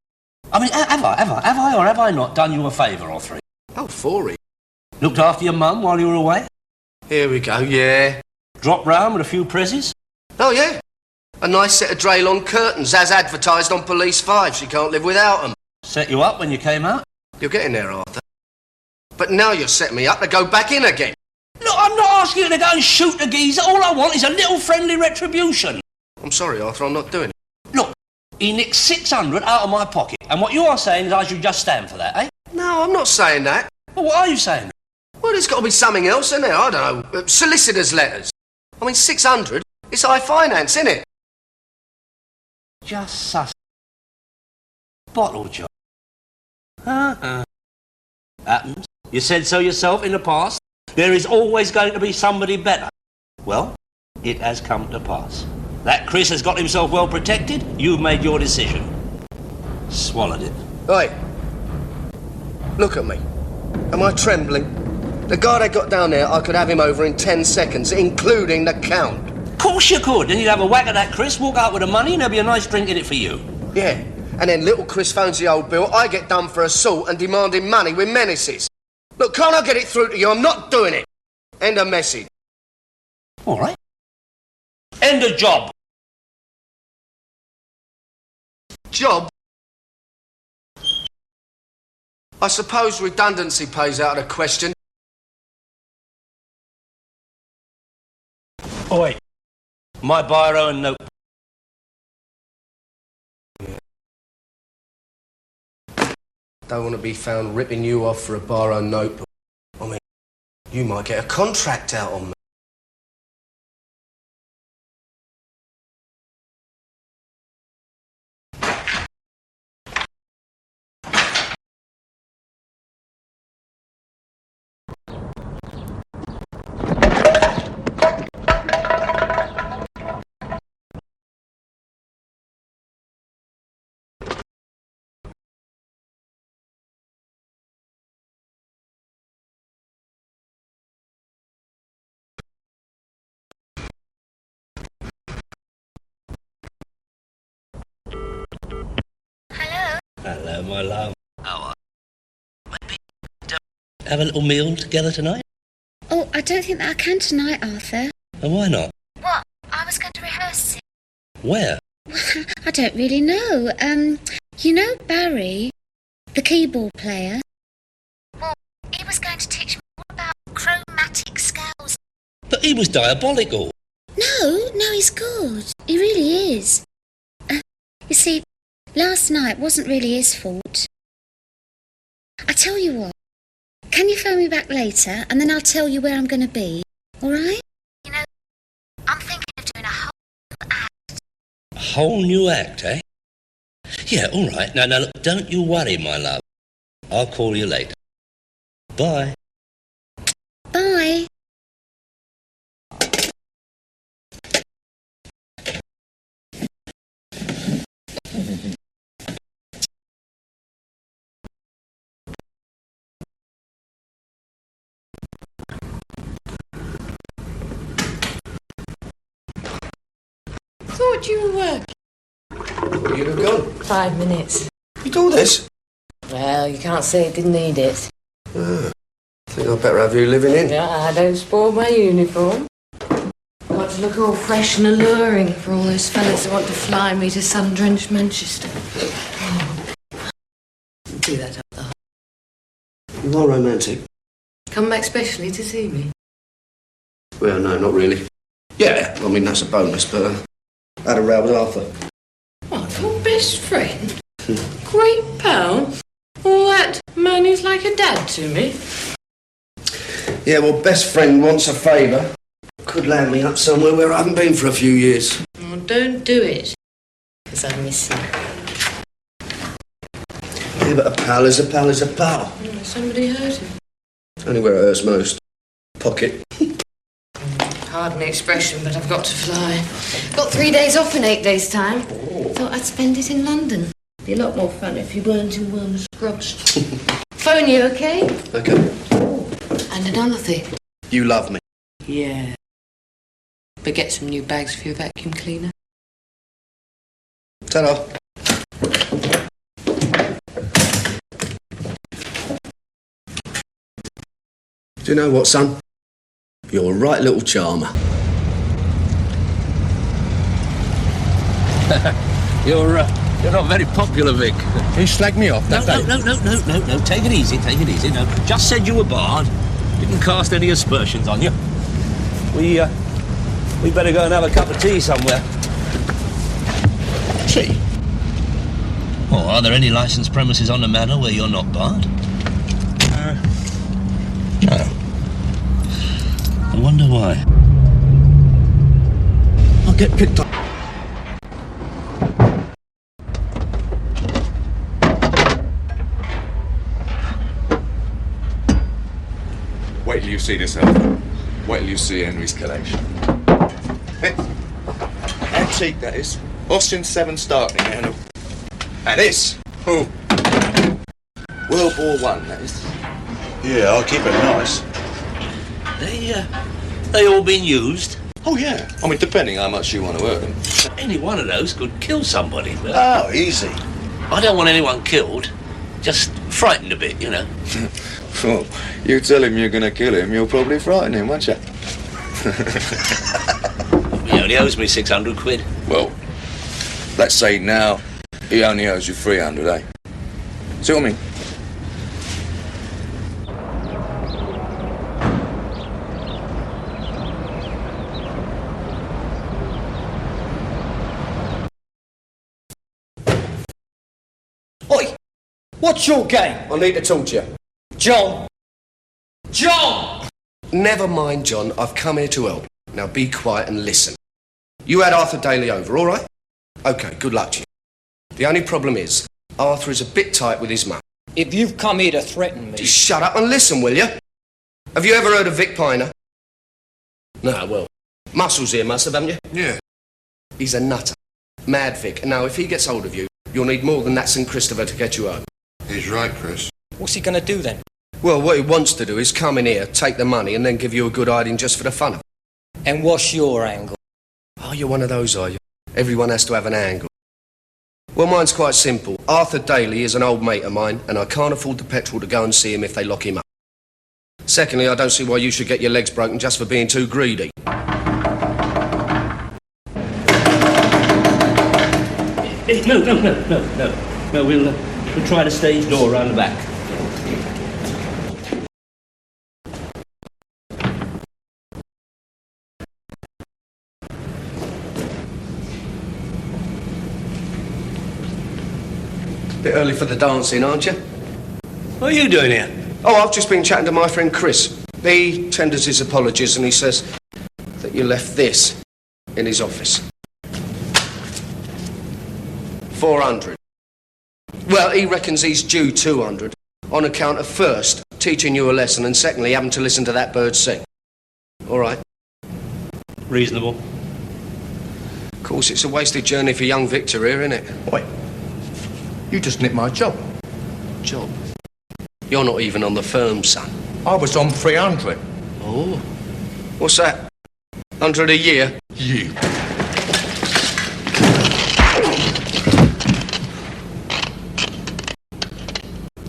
C: I mean, have I or have I not done you a favour or three?
K: Oh, Forey.
C: Looked after your mum while you were away?
K: Here we go, yeah.
C: Dropped round with a few prezzies?
K: Oh, yeah. A nice set of Draylon curtains, as advertised on Police 5. She can't live without them.
C: Set you up when you came out?
K: You're getting there, Arthur. But now you're setting me up to go back in again.
C: Look, I'm not asking you to go and shoot a geezer. All I want is a little friendly retribution.
K: I'm sorry, Arthur, I'm not doing it.
C: Look, he nicked 600 out of my pocket. And what you are saying is I should just stand for that, eh?
K: No, I'm not saying that.
C: Well, what are you saying?
K: Well, there's got to be something else in there. I don't know. Solicitors' letters. I mean, 600? It's high finance, isn't it?
C: Just sus. Bottle job. Happens. You said so yourself in the past. There is always going to be somebody better. Well, it has come to pass. That Chris has got himself well protected. You've made your decision. Swallowed it.
K: Hey, look at me. Am I trembling? The guy they got down there, I could have him over in 10 seconds, including the Count.
C: Of course you could. Then you'd have a whack at that Chris, walk out with the money, and there'd be a nice drink in it for you.
K: Yeah, and then little Chris phones the old bill, I get done for assault and demanding money with menaces. Look, can't I get it through to you? I'm not doing it. End of message.
C: All right. End of job.
K: Job? I suppose redundancy pays out of the question.
C: Oh, wait. My biro and notebook.
K: Don't want to be found ripping you off for a biro notebook. I mean, you might get a contract out on me.
C: Hello, my love. How are you? Maybe have a little meal together tonight?
J: Oh, I don't think that I can tonight, Arthur.
C: And why not?
J: What? I was going to rehearse it.
C: Where?
J: Well, I don't really know. You know Barry, the keyboard player? Well, he was going to teach me all about chromatic scales.
C: But he was diabolical.
J: No, he's good. He really is. You see, last night wasn't really his fault. I tell you what, can you phone me back later and then I'll tell you where I'm going to be, all right? You know, I'm thinking of doing a whole new act.
C: A whole new act, eh? Yeah, all right. Now, look, don't you worry, my love. I'll call you later. Bye.
J: Bye.
A: Thought you were working.
K: You'd have gone.
A: 5 minutes.
K: You do this?
A: Well, you can't say it didn't need it.
K: I think I'd better have you living in.
A: Yeah, I don't spoil my uniform. I want to look all fresh and alluring for all those fellas who want to fly me to sun-drenched Manchester. Do that up there.
K: You are romantic.
A: Come back specially to see me?
K: Well, no, not really. Yeah, I mean, that's a bonus, but I had a row with Arthur.
A: What, your best friend? Great pal? All that man who's like a dad to me?
K: Yeah, well, best friend wants a favour. Could land me up somewhere where I haven't been for a few years.
A: Oh, don't do it. Because I miss you.
K: Yeah, but a pal is a pal is a pal.
A: Oh, somebody hurt him.
K: Only where it hurts most. Pocket.
A: Pardon the expression, but I've got to fly. Got 3 days off in 8 days' time. Thought I'd spend it in London. Be a lot more fun if you weren't in Worms Scrubs. Phone you, okay?
K: Okay.
A: And another thing.
K: You love me.
A: Yeah. But get some new bags for your vacuum cleaner.
K: Ta-da. Do you know what, son? You're a right little charmer.
C: You're not very popular, Vic.
V: He slagged me off that day.
C: No. Take it easy. No, just said you were barred. Didn't cast any aspersions on you. We better go and have a cup of tea somewhere.
V: Tea?
C: Oh, are there any licensed premises on the manor where you're not barred?
V: No.
C: I wonder why.
V: I'll get picked up. Wait till you see this, Alfred. Wait till you see Henry's collection. Antique, that is. Austin 7 starting, and this. Oh. World War I, that is.
O: Yeah, I'll keep it nice.
C: They all been used?
V: Oh, yeah. I mean, depending how much you want to earn.
C: Any one of those could kill somebody. But
V: Oh, easy.
C: I don't want anyone killed. Just frightened a bit, you know.
V: Well, you tell him you're going to kill him, you'll probably frighten him, won't you?
C: He only owes me 600 quid.
V: Well, let's say now he only owes you 300, eh? See what I mean?
K: Oi! What's your game? I need to talk to you. John! John! Never mind, John. I've come here to help. Now be quiet and listen. You had Arthur Daly over, all right? OK, good luck to you. The only problem is, Arthur is a bit tight with his mum.
R: If you've come here to threaten me...
K: Just shut up and listen, will you? Have you ever heard of Vic Piner? No, well, Muscles here must have, haven't you?
V: Yeah.
K: He's a nutter. Mad Vic. And now, if he gets hold of you, you'll need more than that St. Christopher to get you home.
V: He's right, Chris.
R: What's he going to do then?
K: Well, what he wants to do is come in here, take the money, and then give you a good hiding just for the fun of it.
R: And what's your angle?
K: Oh, you're one of those, are you? Everyone has to have an angle. Well, mine's quite simple. Arthur Daly is an old mate of mine, and I can't afford the petrol to go and see him if they lock him up. Secondly, I don't see why you should get your legs broken just for being too greedy.
C: No, we'll try the stage door around the back.
K: Bit early for the dancing, aren't you?
C: What are you doing here?
K: Oh, I've just been chatting to my friend Chris. He tenders his apologies and he says that you left this in his office. 400. Well, he reckons he's due 200 on account of, first, teaching you a lesson and secondly, having to listen to that bird sing. All right?
C: Reasonable.
K: Of course, it's a wasted journey for young Victor here, isn't it?
V: Wait. You just nicked my job.
K: Job? You're not even on the firm, son.
V: I was on 300.
K: Oh. What's that? 100 a year?
V: You.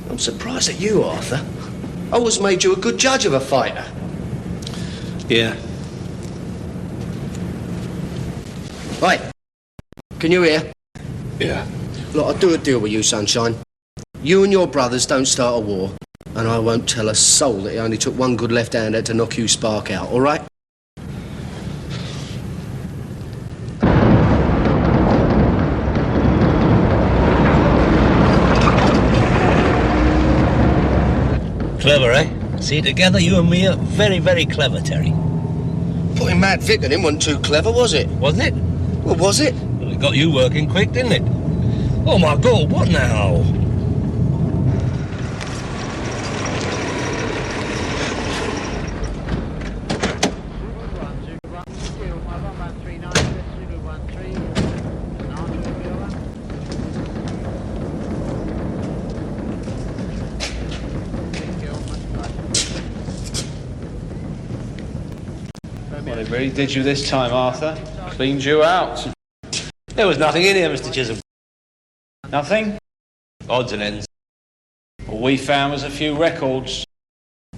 K: I'm surprised at you, Arthur. I always made you a good judge of a fighter.
C: Yeah.
K: Right. Can you hear?
V: Yeah.
K: Look, I'll do a deal with you, sunshine. You and your brothers don't start a war, And I won't tell a soul that he only took one good left-hander to knock you spark out, all right?
C: Clever, eh? See, together you and me are very, very clever, Terry.
K: Putting Mad Vic in him wasn't too clever, was it?
C: Wasn't it?
K: Well, was it?
C: Well, it got you working quick, didn't it? Oh, my God, what now?
I: Well, they really did you this time, Arthur. Cleaned you out.
C: There was nothing in here, Mr. Chisholm.
I: Nothing?
C: Odds and ends.
I: All we found was a few records.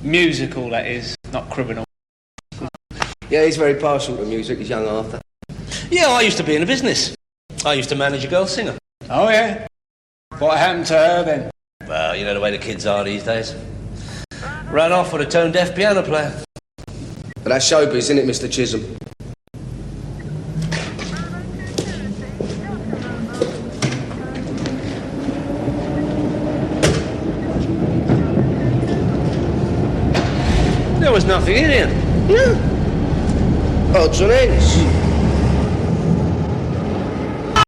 I: Musical, that is, not criminal.
K: Yeah, he's very partial to music, he's young Arthur.
C: Yeah, I used to be in the business. I used to manage a girl singer.
I: Oh, yeah? What happened to her, then?
C: Well, you know the way the kids are these days. Ran off with a tone-deaf piano player.
K: But that's showbiz, isn't it, Mr. Chisholm?
C: There was nothing in here.
K: Yeah. Odds and ends.